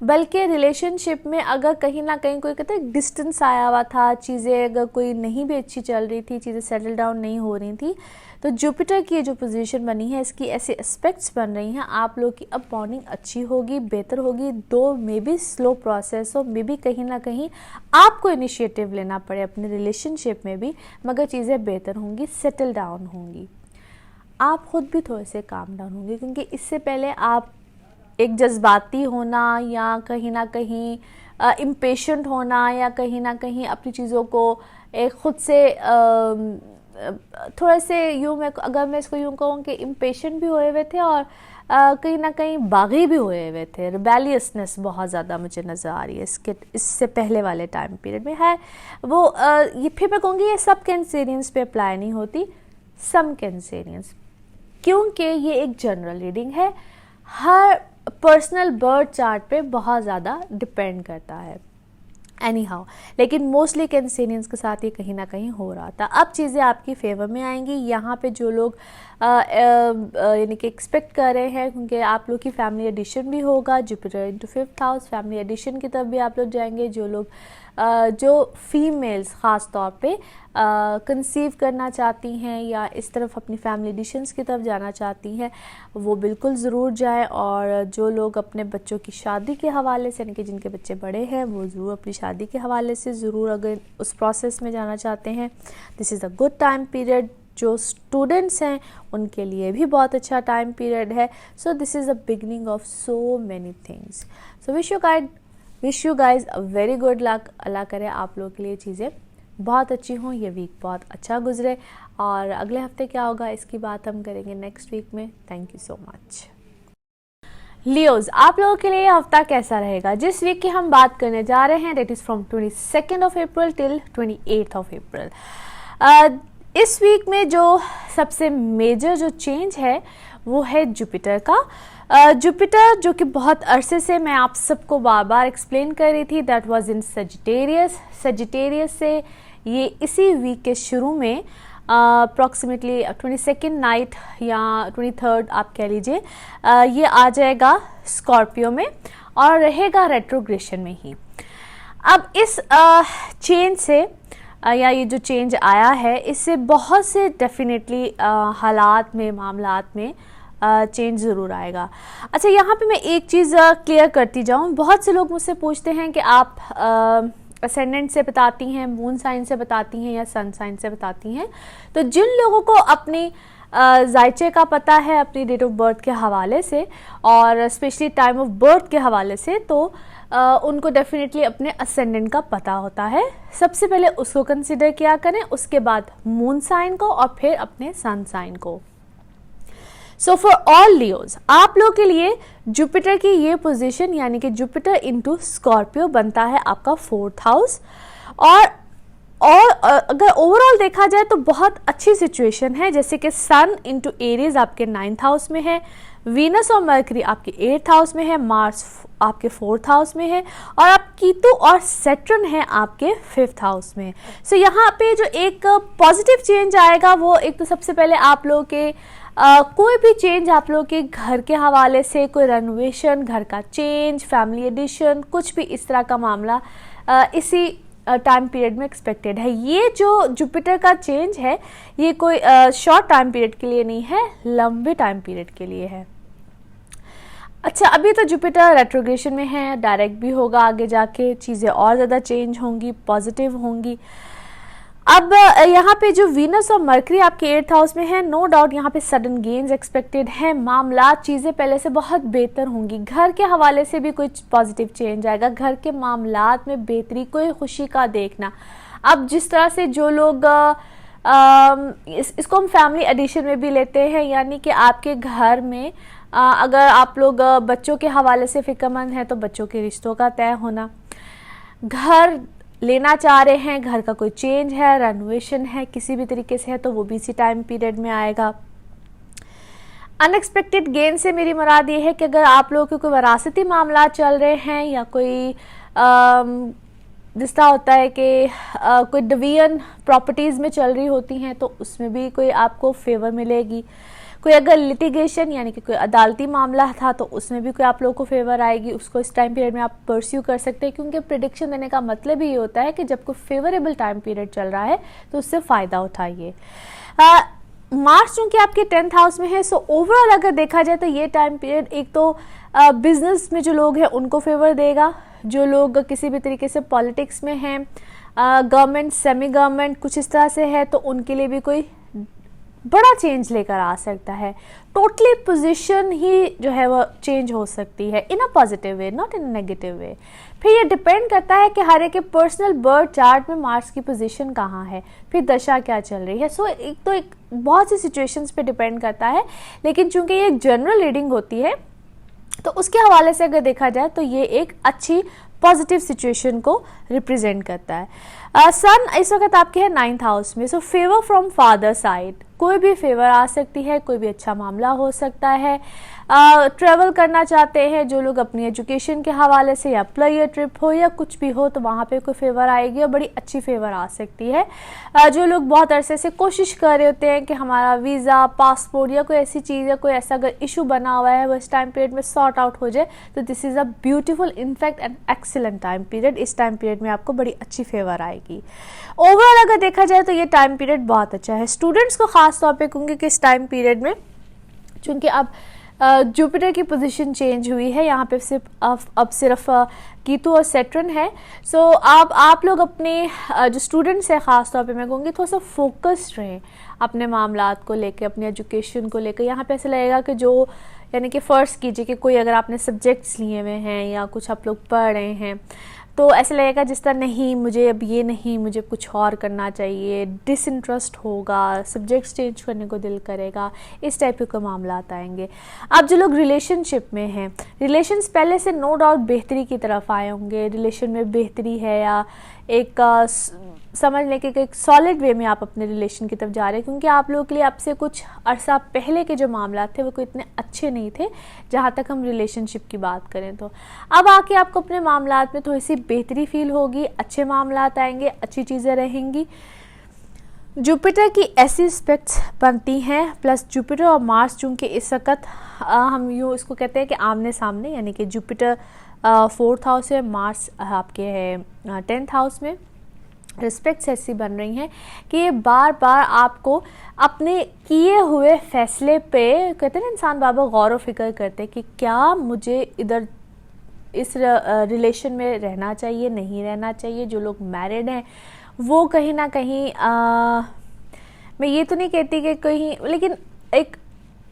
बल्कि रिलेशनशिप में अगर कहीं ना कहीं कोई कहते हैं डिस्टेंस आया हुआ था, चीज़ें अगर कोई नहीं भी अच्छी चल रही थी, चीज़ें सेटल डाउन नहीं हो रही थी, तो जुपिटर की जो पोजीशन बनी है इसकी ऐसे एस्पेक्ट्स बन रही हैं, आप लोग की अब बॉन्डिंग अच्छी होगी, बेहतर होगी। दो मे बी स्लो प्रोसेस हो, मे बी कहीं ना कहीं आपको इनिशिएटिव लेना पड़े अपने रिलेशनशिप में भी, मगर चीज़ें बेहतर होंगी, सेटल डाउन होंगी। आप खुद भी थोड़े से काम डाउन होंगे, क्योंकि इससे पहले आप एक जज्बाती होना या कहीं ना कहीं इम्पेशेंट होना या कहीं ना कहीं अपनी चीज़ों को एक खुद से थोड़े से यूँ मैं अगर मैं इसको यूँ कहूँ कि इम्पेशेंट भी हुए हुए थे और कहीं ना कहीं बागी भी हुए हुए थे। रिबेलियसनेस बहुत ज़्यादा मुझे नज़र आ रही है इससे पहले वाले टाइम पीरियड में है वो। ये फिर मैं कहूँगी ये सब कैंसेरियंस पे अप्लाई नहीं होती, सम कैंसेरियंस, क्योंकि ये एक जनरल रीडिंग है, हर पर्सनल बर्थ चार्ट पे बहुत ज़्यादा डिपेंड करता है एनी हाउ, लेकिन मोस्टली कैंसेरियंस के साथ ये कहीं ना कहीं हो रहा था। अब चीज़ें आपकी फेवर में आएंगी। यहाँ पे जो लोग यानी कि एक्सपेक्ट कर रहे हैं, क्योंकि आप लोग की फैमिली एडिशन भी होगा, Jupiter into 5th house, family addition की तरफ भी आप लोग जाएंगे। जो लोग जो फीमेल्स ख़ास तौर पे कंसीव करना चाहती हैं या इस तरफ अपनी फैमिली एडिशंस की तरफ जाना चाहती हैं, वो बिल्कुल ज़रूर जाएं। और जो लोग अपने बच्चों की शादी के हवाले से, यानी कि जिनके बच्चे बड़े हैं, वो ज़रूर अपनी शादी के हवाले से ज़रूर अगर उस प्रोसेस में जाना चाहते हैं, this is a good time period. जो स्टूडेंट्स हैं उनके लिए भी बहुत अच्छा टाइम पीरियड है। So this is the beginning of so many things. So wish you guys a very good luck. अल्लाह करे आप लोगों के लिए चीज़ें बहुत अच्छी हों, ये वीक बहुत अच्छा गुजरे। और अगले हफ्ते क्या होगा इसकी बात हम करेंगे नेक्स्ट वीक में। Thank you so much. Leos, आप लोगों के लिए ये हफ्ता कैसा रहेगा? जिस वीक की हम बात करने जा रहे हैं, that is from 22 April till 28 अप्रैल। इस वीक में जो सबसे मेजर जो चेंज है वो है जुपिटर का। जुपिटर जो कि बहुत अरसे से मैं आप सबको बार बार एक्सप्लेन कर रही थी, दैट वाज इन सजिटेरियस से ये इसी वीक के शुरू में अप्रॉक्सीमेटली 22 नाइट या 23 आप कह लीजिए, ये आ जाएगा स्कॉर्पियो में और रहेगा रेट्रोग्रेशन में ही। अब इस चेंज से या ये जो चेंज आया है, इससे बहुत से डेफिनेटली हालात में, मामलात में चेंज ज़रूर आएगा। अच्छा, यहाँ पे मैं एक चीज़ क्लियर करती जाऊँ। बहुत से लोग मुझसे पूछते हैं कि आप असेंडेंट से बताती हैं, मून साइन से बताती हैं या सन साइन से बताती हैं। तो जिन लोगों को अपनी जायचे का पता है अपनी डेट ऑफ बर्थ के हवाले से और स्पेशली टाइम ऑफ बर्थ के हवाले से, तो उनको डेफिनेटली अपने असेंडेंट का पता होता है। सबसे पहले उसको कंसिडर किया करें, उसके बाद मून साइन को और फिर अपने सन साइन को। सो फॉर ऑल लियोज, आप लोग के लिए जुपिटर की ये पोजीशन यानी कि जुपिटर इनटू स्कॉर्पियो बनता है आपका 4th हाउस। और अगर ओवरऑल देखा जाए तो बहुत अच्छी सिचुएशन है, जैसे कि सन इनटू एरीज आपके 9th हाउस में है, वीनस और मरकरी आपके 8th हाउस में है, मार्स आपके 4th हाउस में है और आप कीतु और सैटर्न है आपके 5th हाउस में। सो यहाँ पे जो एक पॉजिटिव चेंज आएगा वो एक तो सबसे पहले आप लोग के कोई भी चेंज आप लोग के घर के हवाले से, कोई रेनोवेशन, घर का चेंज, फैमिली एडिशन, कुछ भी इस तरह का मामला इसी टाइम पीरियड में एक्सपेक्टेड है। ये जो जुपिटर का चेंज है ये कोई शॉर्ट टाइम पीरियड के लिए नहीं है, लंबे टाइम पीरियड के लिए है। अच्छा, अभी तो जुपिटर रेट्रोग्रेशन में है, डायरेक्ट भी होगा, आगे जाके चीज़ें और ज़्यादा चेंज होंगी, पॉजिटिव होंगी। अब यहाँ पे जो वीनस और मरकरी आपके 8th हाउस में है, नो डाउट यहाँ पे सडन गेन्स एक्सपेक्टेड है, मामलात चीज़ें पहले से बहुत बेहतर होंगी, घर के हवाले से भी कुछ पॉजिटिव चेंज आएगा, घर के मामलात में बेहतरी, कोई खुशी का देखना। अब जिस तरह से जो लोग इसको हम फैमिली एडिशन में भी लेते हैं, यानी कि आपके घर में अगर आप लोग बच्चों के हवाले से फिक्रमंद हैं तो बच्चों के रिश्तों का तय होना, घर लेना चाह रहे हैं, घर का कोई चेंज है, रेनोवेशन है, किसी भी तरीके से है, तो वो भी इसी टाइम पीरियड में आएगा। अनएक्सपेक्टेड गेन से मेरी मुराद ये है कि अगर आप लोगों के कोई वरासती मामला चल रहे हैं या कोई जिस तरह होता है कि कोई डिवीजन प्रॉपर्टीज़ में चल रही होती हैं तो उसमें भी कोई आपको फेवर मिलेगी। कोई अगर लिटिगेशन यानी कि कोई अदालती मामला था तो उसमें भी कोई आप लोगों को फेवर आएगी, उसको इस टाइम पीरियड में आप परस्यू कर सकते हैं, क्योंकि प्रिडिक्शन देने का मतलब ही ये होता है कि जब कोई फेवरेबल टाइम पीरियड चल रहा है तो उससे फ़ायदा उठाइए। मार्च चूँकि आपके 10th हाउस में है, सो ओवरऑल अगर देखा जाए तो ये टाइम पीरियड एक तो बिजनेस में जो लोग हैं उनको फेवर देगा, जो लोग किसी भी तरीके से पॉलिटिक्स में हैं, गवर्नमेंट सेमी गवर्नमेंट कुछ इस तरह से है तो उनके लिए भी कोई बड़ा चेंज लेकर आ सकता है। टोटली पोजीशन ही जो है वो चेंज हो सकती है in a positive way, not in a negative way. फिर ये डिपेंड करता है कि हर एक के पर्सनल बर्थ चार्ट में मार्स की पोजीशन कहाँ है, फिर दशा क्या चल रही है। सो एक बहुत सी सिचुएशंस पे डिपेंड करता है, लेकिन चूंकि ये एक जनरल रीडिंग होती है तो उसके हवाले से अगर देखा जाए तो ये एक अच्छी पॉजिटिव सिचुएशन को रिप्रेजेंट करता है। सन इस वक्त आपके है 9th हाउस में, सो फेवर फ्रॉम फादर साइड, कोई भी फेवर आ सकती है, कोई भी अच्छा मामला हो सकता है। ट्रैवल करना चाहते हैं जो लोग अपनी एजुकेशन के हवाले से, या प्लेयर ट्रिप हो या कुछ भी हो, तो वहाँ पे कोई फेवर आएगी और बड़ी अच्छी फेवर आ सकती है। जो लोग बहुत अरसे से कोशिश कर रहे होते हैं कि हमारा वीज़ा, पासपोर्ट या कोई ऐसी चीज़ या कोई ऐसा अगर इशू बना हुआ है वो इस टाइम पीरियड में सॉर्ट आउट हो जाए, तो this is a beautiful in fact and excellent time period. इस टाइम पीरियड में आपको बड़ी अच्छी फेवर आएगी। ओवरऑल अगर देखा जाए तो ये टाइम पीरियड बहुत अच्छा है। स्टूडेंट्स को खास तौर पे कहूँगी कि इस टाइम पीरियड में चूँकि अब जुपिटर की पोजीशन चेंज हुई है, यहाँ पे अब सिर्फ कीतु और सैटर्न है। सो अब आप लोग अपने जो स्टूडेंट्स हैं ख़ास तौर पे मैं कहूँगी थोड़ा सा फोकस्ड रहें अपने मामलात को लेकर, अपने एजुकेशन को लेकर। यहाँ पे ऐसा लगेगा कि जो यानी कि फ़र्ज़ कीजिए कि कोई अगर आपने सब्जेक्ट्स लिए हुए हैं या कुछ आप लोग पढ़ रहे हैं तो ऐसा लगेगा जिस तरह नहीं मुझे अब ये नहीं, मुझे कुछ और करना चाहिए, डिसइंटरेस्ट होगा, सब्जेक्ट्स चेंज करने को दिल करेगा, इस टाइप के मामला आएंगे। अब जो लोग रिलेशनशिप में हैं, रिलेशंस पहले से नो डाउट बेहतरी की तरफ आए होंगे, रिलेशन में बेहतरी है या एक समझ लें कि एक सॉलिड वे में आप अपने रिलेशन की तरफ जा रहे हैं, क्योंकि आप लोगों के लिए आपसे कुछ अरसा पहले के जो मामला थे वो कोई इतने अच्छे नहीं थे जहाँ तक हम रिलेशनशिप की बात करें। तो अब आके आपको अपने मामलात में थोड़ी सी बेहतरी फील होगी, अच्छे मामलात आएंगे, अच्छी चीज़ें रहेंगी। जुपिटर की ऐसी एस्पेक्ट्स बनती हैं, प्लस जुपिटर और मार्स चूँकि इस वक्त हम यूँ इसको कहते हैं कि आमने सामने, यानी कि जुपिटर 4th हाउस है, मार्स आपके है 10th हाउस में, रिस्पेक्ट्स ऐसी बन रही हैं कि ये बार बार आपको अपने किए हुए फैसले पे कहते हैं ना इंसान बार बार गौर व फिक्र करते हैं कि क्या मुझे इधर इस रिलेशन में रहना चाहिए, नहीं रहना चाहिए। जो लोग मैरिड हैं वो कहीं ना कहीं मैं ये तो नहीं कहती कि कहीं, लेकिन एक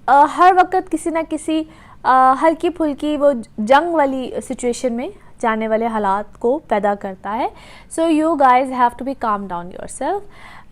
हर वक्त किसी ना किसी हल्की फुल्की वो जंग वाली सिचुएशन में जाने वाले हालात को पैदा करता है। So you guys have to be calm down yourself,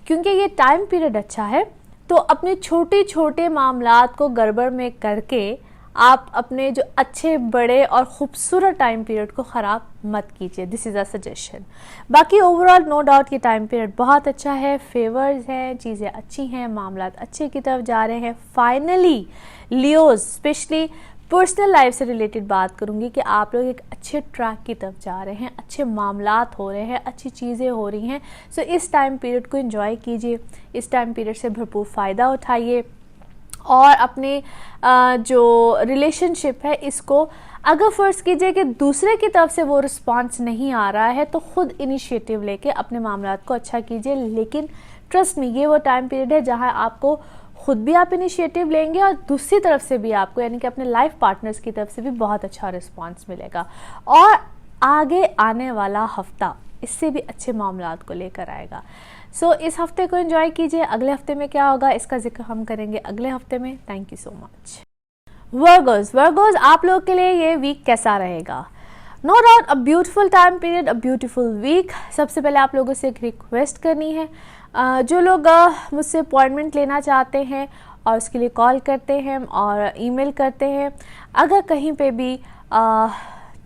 क्योंकि ये टाइम पीरियड अच्छा है तो अपने छोटे छोटे मामलात को गड़बड़ में करके आप अपने जो अच्छे बड़े और ख़ूबसूरत टाइम पीरियड को ख़राब मत कीजिए। This is a suggestion. बाकी ओवरऑल नो डाउट ये टाइम पीरियड बहुत अच्छा है, फेवर्स हैं, चीज़ें अच्छी हैं, मामलात अच्छे की तरफ जा रहे हैं। Finally Leos specially personal life से रिलेटेड बात करूंगी कि आप लोग एक अच्छे ट्रैक की तरफ जा रहे हैं, अच्छे मामलात हो रहे हैं, अच्छी चीज़ें हो रही हैं। सो इस टाइम पीरियड को एंजॉय कीजिए, इस टाइम पीरियड से भरपूर फ़ायदा उठाइए और अपने जो रिलेशनशिप है इसको अगर फ़र्ज़ कीजिए कि दूसरे की तरफ से वो रिस्पॉन्स नहीं आ रहा है तो ख़ुद इनिशिएटिव लेके अपने मामलात को अच्छा कीजिए। लेकिन ट्रस्ट में ये वो टाइम पीरियड है जहाँ आपको खुद भी आप इनिशिएटिव लेंगे और दूसरी तरफ से भी आपको यानी कि अपने लाइफ पार्टनर्स की तरफ से भी बहुत अच्छा रिस्पांस मिलेगा। और आगे आने वाला हफ्ता इससे भी अच्छे मामलात को लेकर आएगा। सो इस हफ्ते को एंजॉय कीजिए। अगले हफ्ते में क्या होगा इसका जिक्र हम करेंगे अगले हफ्ते में। Thank you so much. Virgos आप लोग के लिए ये वीक कैसा रहेगा? No doubt a beautiful time period, a beautiful week. सबसे पहले आप लोगों से एक रिक्वेस्ट करनी है, जो लोग मुझसे अपॉइंटमेंट लेना चाहते हैं और उसके लिए कॉल करते हैं और ईमेल करते हैं, अगर कहीं पे भी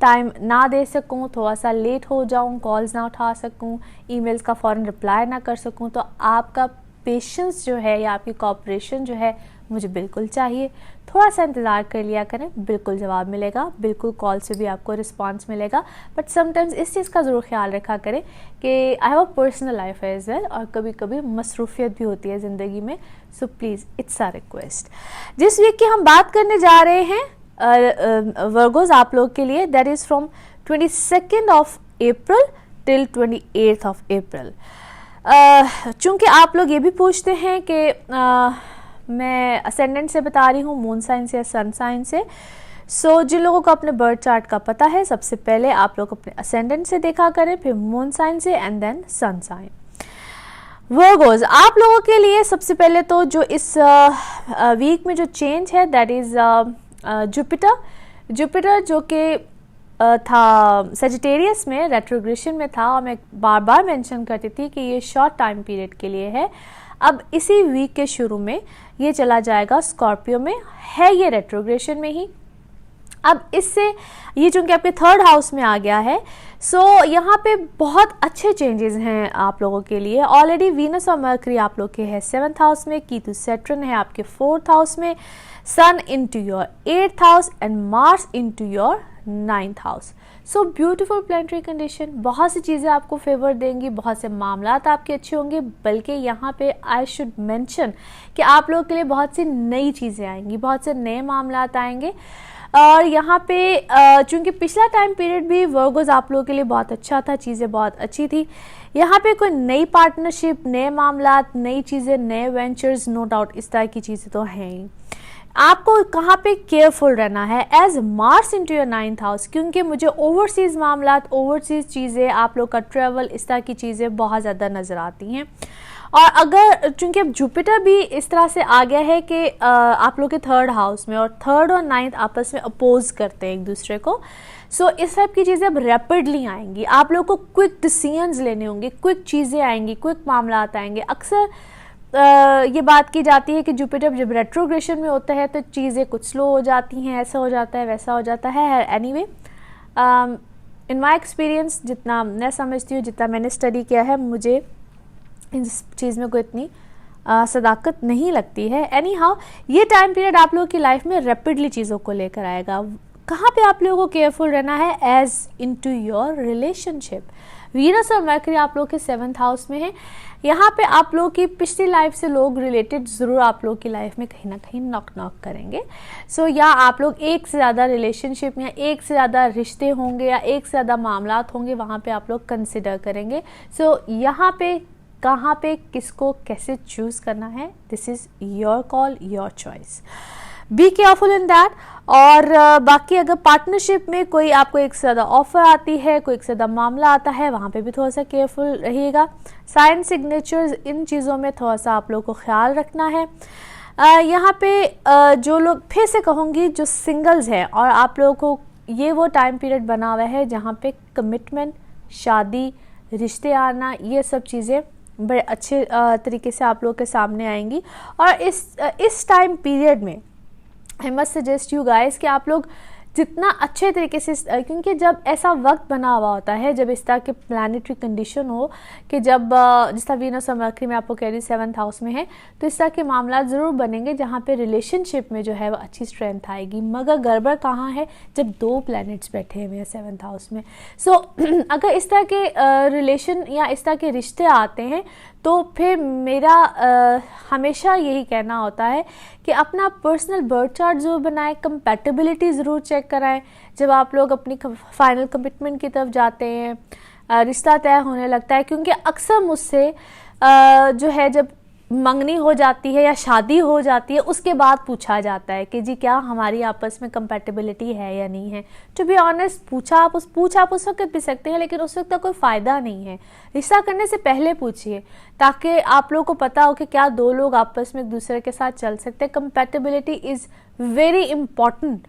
टाइम ना दे सकूं, थोड़ा सा लेट हो जाऊं, कॉल्स ना उठा सकूं, ईमेल्स का फ़ौरन रिप्लाई ना कर सकूं, तो आपका पेशेंस जो है या आपकी कोऑपरेशन जो है मुझे बिल्कुल चाहिए, थोड़ा सा इंतज़ार कर लिया करें, बिल्कुल जवाब मिलेगा, बिल्कुल कॉल से भी आपको रिस्पांस मिलेगा। बट समटाइम्स इस चीज़ का ज़रूर ख्याल रखा करें कि I have a personal life as well, और कभी कभी मसरूफियत भी होती है ज़िंदगी में। So please it's a request. जिस वीक की हम बात करने जा रहे हैं वर्गोज आप लोग के लिए, that is from 22 of April till 28 of April. चूँकि आप लोग ये भी पूछते हैं कि मैं असेंडेंट से बता रही हूँ, मून साइन से या सन साइन से। सो जिन लोगों को अपने बर्थ चार्ट का पता है, सबसे पहले आप लोग अपने असेंडेंट से देखा करें, फिर मून साइन से and then sun sign. Virgos आप लोगों के लिए सबसे पहले तो जो इस वीक में जो चेंज है दैट इज़ जुपिटर जो कि था सेजिटेरियस में, रेट्रोग्रेशन में था, और मैं बार बार मेंशन करती थी कि ये शॉर्ट टाइम पीरियड के लिए है। अब इसी वीक के शुरू में ये चला जाएगा स्कॉर्पियो में, है ये रेट्रोग्रेशन में ही। अब इससे ये चूँकि आपके 3rd हाउस में आ गया है, सो यहाँ पे बहुत अच्छे चेंजेस हैं आप लोगों के लिए। ऑलरेडी वीनस और मर्करी आप लोग के हैं 7th हाउस में, कीतु सैटर्न है आपके 4th हाउस में, sun into your 8th house and Mars into your 9th house. So beautiful planetary condition, बहुत सी चीज़ें आपको फेवर देंगी, बहुत से मामलात आपके अच्छे होंगे। बल्कि यहाँ पे आई शुड मेंशन कि आप लोगों के लिए बहुत सी नई चीज़ें आएंगी, बहुत से नए मामलात आएंगे। और यहाँ पे चूँकि पिछला टाइम पीरियड भी वर्गोज आप लोगों के लिए बहुत अच्छा था, चीज़ें बहुत अच्छी थी। यहाँ पे कोई नई पार्टनरशिप, नए मामलात, नई चीज़ें, नए वेंचर्स, नो डाउट इस तरह की चीज़ें तो हैं ही। आपको कहाँ पे केयरफुल रहना है as Mars into your 9th house, क्योंकि मुझे ओवरसीज़ मामलात, ओवरसीज़ चीज़ें, आप लोग का ट्रैवल, इस तरह की चीज़ें बहुत ज़्यादा नज़र आती हैं। और अगर चूंकि अब जुपिटर भी इस तरह से आ गया है कि आप लोग के 3rd हाउस में, और 3rd और 9th आपस में अपोज करते हैं एक दूसरे को। सो इस टाइप की चीज़ें अब रैपिडली आएंगी, आप लोग को क्विक डिसीजंस लेने होंगे, क्विक चीज़ें आएंगी, क्विक मामलात आएंगे। अक्सर ये बात की जाती है कि जुपिटर जब रेट्रोग्रेशन में होता है तो चीज़ें कुछ स्लो हो जाती हैं, ऐसा हो जाता है, वैसा हो जाता है। एनीवे इन माय एक्सपीरियंस, जितना मैं समझती हूँ, जितना मैंने स्टडी किया है, मुझे इस चीज़ में कोई इतनी सदाकत नहीं लगती है। एनी हाउ ये टाइम पीरियड आप लोगों की लाइफ में रैपिडली चीज़ों को लेकर आएगा। कहाँ पे आप लोगों को केयरफुल रहना है as into your relationship. Venus और मर्करी आप लोग के 7th हाउस में है। यहाँ पे आप लोग की पिछली लाइफ से लोग रिलेटेड ज़रूर आप लोग की लाइफ में कहीं ना कहीं नॉक करेंगे। सो या आप लोग एक से ज़्यादा रिलेशनशिप या एक से ज़्यादा रिश्ते होंगे या एक से ज़्यादा मामलात होंगे, वहाँ पे आप लोग कंसिडर करेंगे। सो यहाँ पे कहाँ पे किसको कैसे चूज़ करना है, this is your call, your choice, be careful in that. और बाकी अगर पार्टनरशिप में कोई आपको एक से ज़्यादा ऑफर आती है, कोई एक से ज़्यादा मामला आता है, वहाँ पे भी थोड़ा सा केयरफुल रहिएगा। साइन सिग्नेचर्स, इन चीज़ों में थोड़ा सा आप लोग को ख्याल रखना है। यहाँ पे जो लोग, फिर से कहूँगी, जो सिंगल्स हैं और आप लोगों को ये वो टाइम पीरियड बना हुआ है जहाँ पे कमिटमेंट, शादी, रिश्ते आना, ये सब चीज़ें बड़े अच्छे तरीके से आप लोगों के सामने आएंगी। और इस टाइम पीरियड में I must suggest you guys कि आप लोग जितना अच्छे तरीके से, क्योंकि जब ऐसा वक्त बना हुआ होता है, जब इस तरह के प्लानिटरी कंडीशन हो कि जब जिस तरह वीनस और मर्करी में आपको कह रही 7th हाउस में है, तो इस तरह के मामला ज़रूर बनेंगे जहाँ पे रिलेशनशिप में जो है वो अच्छी स्ट्रेंथ आएगी। मगर गड़बड़ कहाँ है, जब 2 प्लैनेट्स बैठे हुए हैं 7th हाउस में। सो अगर इस तरह के रिलेशन या इस तरह के रिश्ते आते हैं तो फिर मेरा हमेशा यही कहना होता है कि अपना पर्सनल बर्थ चार्ट ज़रूर बनाएं, कंपैटिबिलिटी ज़रूर चेक कराएं। जब आप लोग अपनी फाइनल कमिटमेंट की तरफ जाते हैं, रिश्ता तय होने लगता है, क्योंकि अक्सर मुझसे जो है जब मंगनी हो जाती है या शादी हो जाती है उसके बाद पूछा जाता है कि जी क्या हमारी आपस में कंपैटिबिलिटी है या नहीं है। टू बी ऑनेस्ट, पूछा आप उस वक्त भी सकते हैं, लेकिन उस वक्त का कोई फ़ायदा नहीं है। रिश्ता करने से पहले पूछिए ताकि आप लोगों को पता हो कि क्या 2 लोग आपस में एक दूसरे के साथ चल सकते हैं। कंपैटिबिलिटी इज़ वेरी इंपॉर्टेंट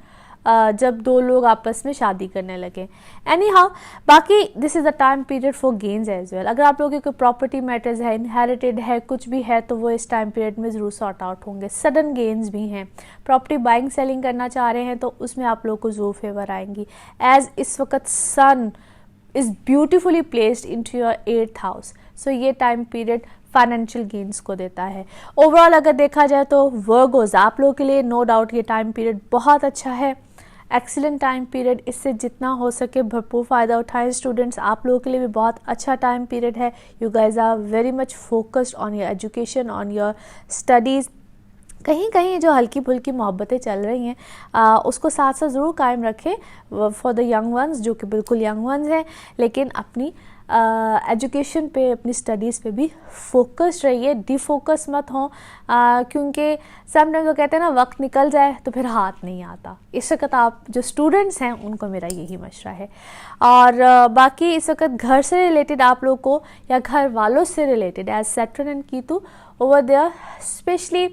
जब 2 लोग आपस में शादी करने लगे। एनी हाउ, बाकी this is the time period for gains as well. अगर आप लोगों की कोई प्रॉपर्टी मैटर्स है, इनहेरिटेड है, कुछ भी है, तो वो इस टाइम पीरियड में ज़रूर सॉर्ट आउट होंगे। सडन गेन्स भी हैं, प्रॉपर्टी बाइंग सेलिंग करना चाह रहे हैं तो उसमें आप लोगों को ज़रूर फेवर आएंगी। एज इस वक्त sun is beautifully placed into your 8th house, so ये टाइम पीरियड फाइनेंशियल गेन्स को देता है। ओवरऑल अगर देखा जाए तो वर्गोज आप लोगों के लिए नो डाउट ये टाइम पीरियड बहुत अच्छा है, एक्सीलेंट टाइम पीरियड। इससे जितना हो सके भरपूर फ़ायदा उठाएं स्टूडेंट्स, आप लोगों के लिए भी बहुत अच्छा टाइम पीरियड है। You guys are very much focused on your education, on your studies. कहीं कहीं जो हल्की फुल्की मोहब्बतें चल रही हैं उसको साथ साथ ज़रूर कायम रखें फॉर द यंग वंस जो कि बिल्कुल यंग वंस हैं, लेकिन अपनी एजुकेशन पे, अपनी स्टडीज़ पे भी फोकस्ड रहिए, डिफोकस मत हों, क्योंकि समटाइम्स वो कहते हैं ना वक्त निकल जाए तो फिर हाथ नहीं आता। इस वक्त आप जो स्टूडेंट्स हैं उनको मेरा यही मशवरा है। और बाकी इस वक्त घर से रिलेटेड आप लोग को या घर वालों से related as Saturn and Ketu over there specially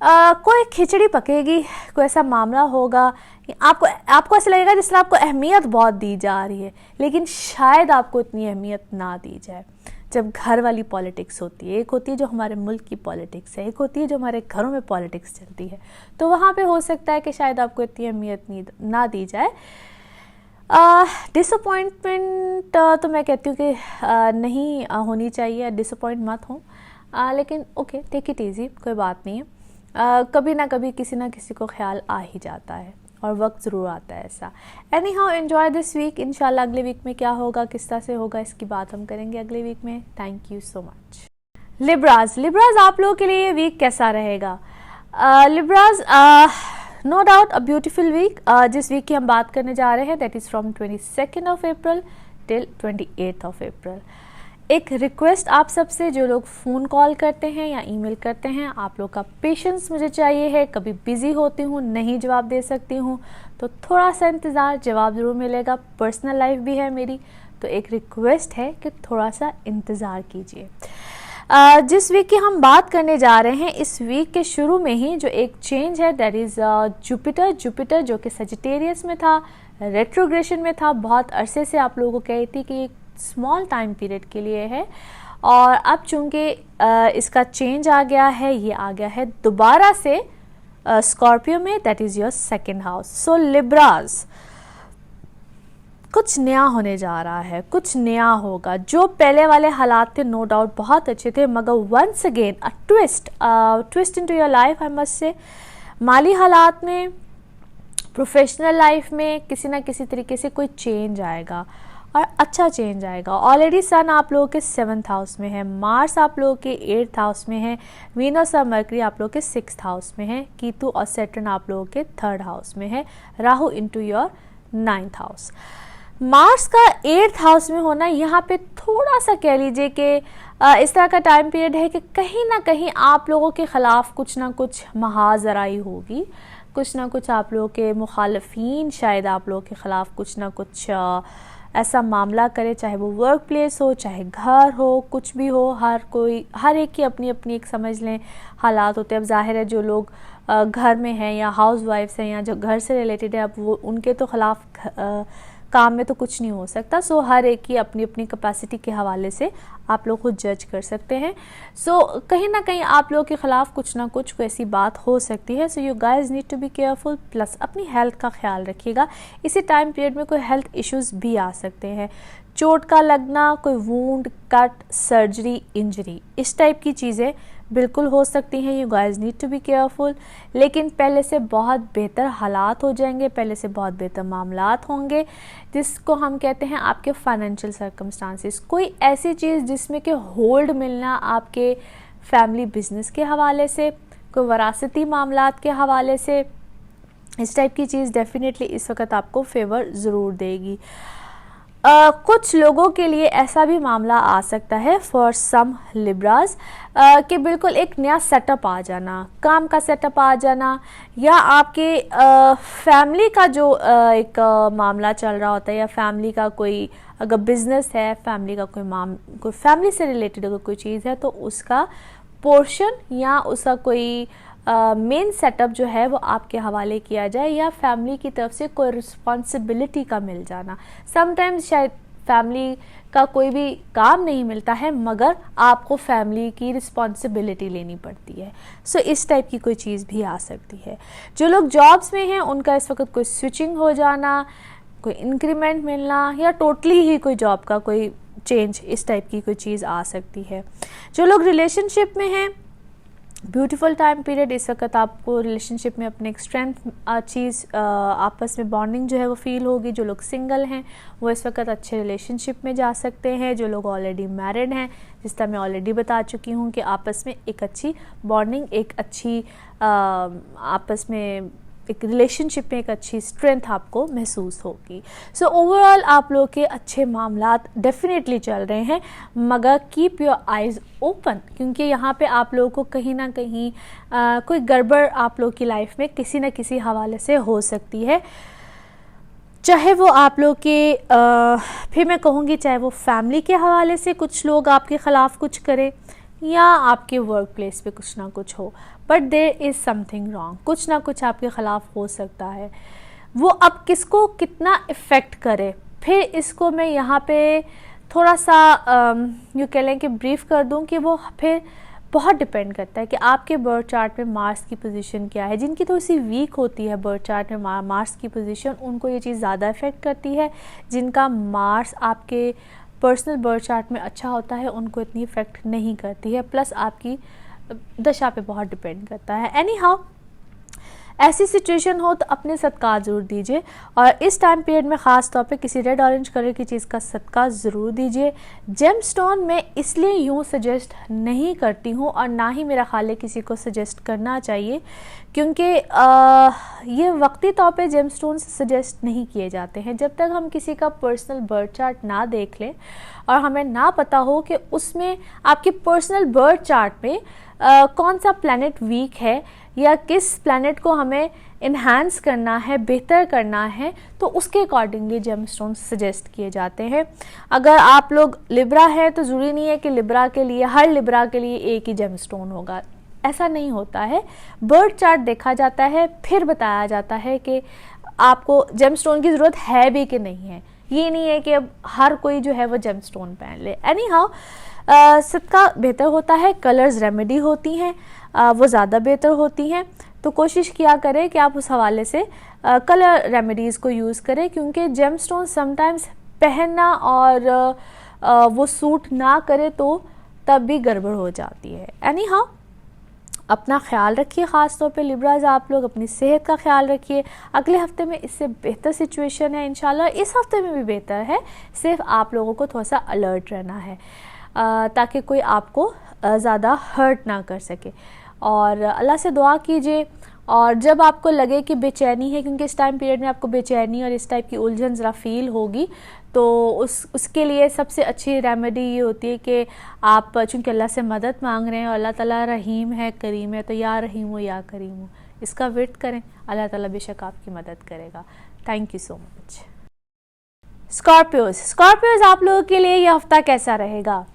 कोई खिचड़ी पकेगी, कोई ऐसा मामला होगा, आपको ऐसा लगेगा जिसमें आपको अहमियत बहुत दी जा रही है, लेकिन शायद आपको इतनी अहमियत ना दी जाए। जब घर वाली पॉलिटिक्स होती है, एक होती है जो हमारे मुल्क की पॉलिटिक्स है, एक होती है जो हमारे घरों में पॉलिटिक्स चलती है, तो वहाँ पे हो सकता है कि शायद आपको इतनी अहमियत ना दी जाए। डिसअपॉइंटमेंट तो मैं कहती हूँ कि नहीं होनी चाहिए, डिसअपॉइंट मत हो, लेकिन ओके टेक इट ईजी, कोई बात नहीं है। कभी ना कभी किसी ना किसी को ख्याल आ ही जाता है और वक्त ज़रूर आता है ऐसा। Anyhow enjoy this week. इंशाल्लाह अगले वीक में क्या होगा, किस तरह से होगा, इसकी बात हम करेंगे अगले वीक में। Thank you so much. Libras आप लोगों के लिए ये वीक कैसा रहेगा? Libras no doubt a beautiful week. जिस वीक की हम बात करने जा रहे हैं that is from 22 April till 28 April. एक रिक्वेस्ट आप सबसे, जो लोग फ़ोन कॉल करते हैं या ईमेल करते हैं, आप लोग का पेशेंस मुझे चाहिए है। कभी बिज़ी होती हूँ, नहीं जवाब दे सकती हूँ, तो थोड़ा सा इंतज़ार, जवाब ज़रूर मिलेगा। पर्सनल लाइफ भी है मेरी, तो एक रिक्वेस्ट है कि थोड़ा सा इंतज़ार कीजिए। जिस वीक की हम बात करने जा रहे हैं, इस वीक के शुरू में ही जो एक चेंज है दैट इज़ जुपिटर जो कि सजिटेरियस में था, रेट्रोग्रेशन में था। बहुत अरसे से आप लोगों को कही थी कि स्मॉल टाइम पीरियड के लिए है, और अब चूंकि इसका चेंज आ गया है, ये आ गया है दोबारा से स्कॉर्पियो में, that is your second house. सो लिब्राज कुछ नया होने जा रहा है, कुछ नया होगा। जो पहले वाले हालात थे नो डाउट बहुत अच्छे थे, मगर once again a twist into your life I must say. माली हालात में, प्रोफेशनल लाइफ में किसी ना किसी तरीके से कोई चेंज आएगा और अच्छा चेंज आएगा। ऑलरेडी सन आप लोगों के 7th हाउस में है, मार्स आप लोगों के 8th हाउस में है, वीनस और मरकरी आप लोगों के 6th हाउस में है, कीतु और सैटर्न आप लोगों के 3rd हाउस में है, Rahu into your 9th house. Mars का 8th हाउस में होना यहाँ पे थोड़ा सा कह लीजिए कि इस तरह का टाइम पीरियड है कि कहीं ना कहीं आप लोगों के ख़िलाफ़ कुछ ना कुछ महाजराई होगी, कुछ ना कुछ आप लोगों के मुखालफीन शायद आप लोगों के ख़िलाफ़ कुछ ना कुछ ऐसा मामला करे, चाहे वो वर्क प्लेस हो, चाहे घर हो, कुछ भी हो। हर एक की अपनी अपनी एक समझ लें हालात होते हैं। अब जाहिर है जो लोग घर में हैं या हाउस वाइफ्स हैं या जो घर से रिलेटेड है, अब वो उनके तो ख़िलाफ़ काम में तो कुछ नहीं हो सकता। सो हर एक की अपनी अपनी कैपेसिटी के हवाले से आप लोग खुद जज कर सकते हैं। सो कहीं ना कहीं आप लोगों के ख़िलाफ़ कुछ ना कुछ ऐसी बात हो सकती है। So you guys need to be careful, plus अपनी हेल्थ का ख्याल रखिएगा। इसी टाइम पीरियड में कोई हेल्थ इश्यूज़ भी आ सकते हैं, चोट का लगना, कोई वूंड, कट, सर्जरी, इंजरी, इस टाइप की चीज़ें बिल्कुल हो सकती हैं। You guys need to be careful. लेकिन पहले से बहुत बेहतर हालात हो जाएंगे, पहले से बहुत बेहतर मामलात होंगे, जिसको हम कहते हैं आपके फाइनेंशियल सर्कमस्टांसिस। कोई ऐसी चीज़ जिसमें कि होल्ड मिलना आपके फैमिली बिजनेस के हवाले से, कोई वरासती मामलात के हवाले से, इस टाइप की चीज़ डेफिनेटली इस वक्त आपको फेवर ज़रूर देगी। कुछ लोगों के लिए ऐसा भी मामला आ सकता है फॉर सम लिब्राज कि बिल्कुल एक नया सेटअप आ जाना, काम का सेटअप आ जाना, या आपके फैमिली का जो एक मामला चल रहा होता है, या फैमिली का कोई अगर बिजनेस है, फैमिली का कोई फैमिली से रिलेटेड अगर कोई चीज़ है, तो उसका पोर्शन या उसका कोई मेन सेटअप जो है वो आपके हवाले किया जाए, या फैमिली की तरफ से कोई रिस्पॉन्सिबिलिटी का मिल जाना। समटाइम्स शायद फैमिली का कोई भी काम नहीं मिलता है, मगर आपको फैमिली की रिस्पॉन्सिबिलिटी लेनी पड़ती है। सो इस टाइप की कोई चीज़ भी आ सकती है। जो लोग जॉब्स में हैं उनका इस वक्त कोई स्विचिंग हो जाना, कोई इंक्रीमेंट मिलना, या टोटली ही कोई जॉब का कोई चेंज, इस टाइप की कोई चीज़ आ सकती है। जो लोग रिलेशनशिप में हैं, ब्यूटीफुल टाइम पीरियड, इस वक्त आपको रिलेशनशिप में अपने एक स्ट्रेंथ चीज़ आपस में बॉन्डिंग जो है वो फील होगी। जो लोग सिंगल हैं वो इस वक्त अच्छे रिलेशनशिप में जा सकते हैं। जो लोग ऑलरेडी मैरिड हैं, जिस तरह मैं ऑलरेडी बता चुकी हूँ कि आपस में एक अच्छी बॉन्डिंग, एक अच्छी आपस में एक रिलेशनशिप में एक अच्छी स्ट्रेंथ आपको महसूस होगी। सो ओवरऑल आप लोग के अच्छे मामलात डेफिनेटली चल रहे हैं, मगर कीप योर आइज़ ओपन, क्योंकि यहाँ पे आप लोगों को कहीं ना कहीं कोई गड़बड़ आप लोग की लाइफ में किसी न किसी हवाले से हो सकती है। चाहे वो आप लोग के फिर मैं कहूँगी चाहे वो फैमिली के हवाले से कुछ लोग आपके ख़िलाफ़ कुछ करें, या आपके वर्क प्लेस पे कुछ ना कुछ हो, but there is something wrong, कुछ ना कुछ आपके ख़िलाफ़ हो सकता है। वो अब किसको कितना इफ़ेक्ट करे, फिर इसको मैं यहाँ पे थोड़ा सा यूँ कह लें कि ब्रीफ कर दूँ कि वो फिर बहुत डिपेंड करता है कि आपके बर्थ चार्ट में मार्स की पोजीशन क्या है। जिनकी थोड़ी सी वीक होती है बर्थ चार्ट में मार्स की पोजीशन, उनको ये चीज़ ज़्यादा इफ़ेक्ट करती है। जिनका मार्स आपके पर्सनल बर्थ चार्ट में अच्छा होता है उनको इतनी इफ़ेक्ट नहीं करती है, प्लस आपकी दशा पे बहुत डिपेंड करता है। एनी हाउ, ऐसी सिचुएशन हो तो अपने सदका ज़रूर दीजिए, और इस टाइम पीरियड में ख़ास तौर पे किसी रेड ऑरेंज कलर की चीज़ का सदका ज़रूर दीजिए। जेमस्टोन मैं इसलिए यूँ सजेस्ट नहीं करती हूँ, और ना ही मेरा ख्याल है किसी को सजेस्ट करना चाहिए, क्योंकि ये वक्ती तौर पे जेमस्टोन सजेस्ट नहीं किए जाते हैं। जब तक हम किसी का पर्सनल बर्थ चार्ट ना देख लें और हमें ना पता हो कि उसमें आपके पर्सनल बर्थ चार्ट में कौन सा प्लैनेट वीक है या किस प्लैनेट को हमें इन्हांस करना है, बेहतर करना है, तो उसके अकॉर्डिंगली जेमस्टोन सजेस्ट किए जाते हैं। अगर आप लोग लिब्रा है तो ज़रूरी नहीं है कि लिब्रा के लिए, हर लिब्रा के लिए एक ही जेमस्टोन होगा, ऐसा नहीं होता है। बर्थ चार्ट देखा जाता है, फिर बताया जाता है कि आपको जेमस्टोन की ज़रूरत है भी कि नहीं है। ये नहीं है कि अब हर कोई जो है वो जेमस्टोन पहन ले। एनी हाउ, सदका बेहतर होता है, कलर्स रेमेडी होती हैं वो ज़्यादा बेहतर होती हैं, तो कोशिश किया करें कि आप उस हवाले से कलर रेमेडीज़ को यूज़ करें, क्योंकि जेमस्टोन समटाइम्स पहनना और वो सूट ना करे तो तब भी गड़बड़ हो जाती है। एनी हाउ, अपना ख्याल रखिए, ख़ास तौर पे लिब्राज आप लोग अपनी सेहत का ख्याल रखिए। अगले हफ्ते में इससे बेहतर सिचुएशन है इंशाल्लाह, इस हफ्ते में भी बेहतर है, सिर्फ आप लोगों को थोड़ा सा अलर्ट रहना है ताकि कोई आपको ज़्यादा हर्ट ना कर सके। और अल्लाह से दुआ कीजिए, और जब आपको लगे कि बेचैनी है, क्योंकि इस टाइम पीरियड में आपको बेचैनी और इस टाइप की उलझन ज़रा फील होगी, तो उसके लिए सबसे अच्छी रेमेडी ये होती है कि आप चूँकि अल्लाह से मदद मांग रहे हैं और अल्लाह ताला रहीम है, करीम है, तो या रहीम हो या करीम हो, इसका विर्द करें, अल्लाह ताला बेशक आपकी मदद करेगा। Thank you so much. Scorpios आप लोगों के लिए ये हफ्ता कैसा रहेगा?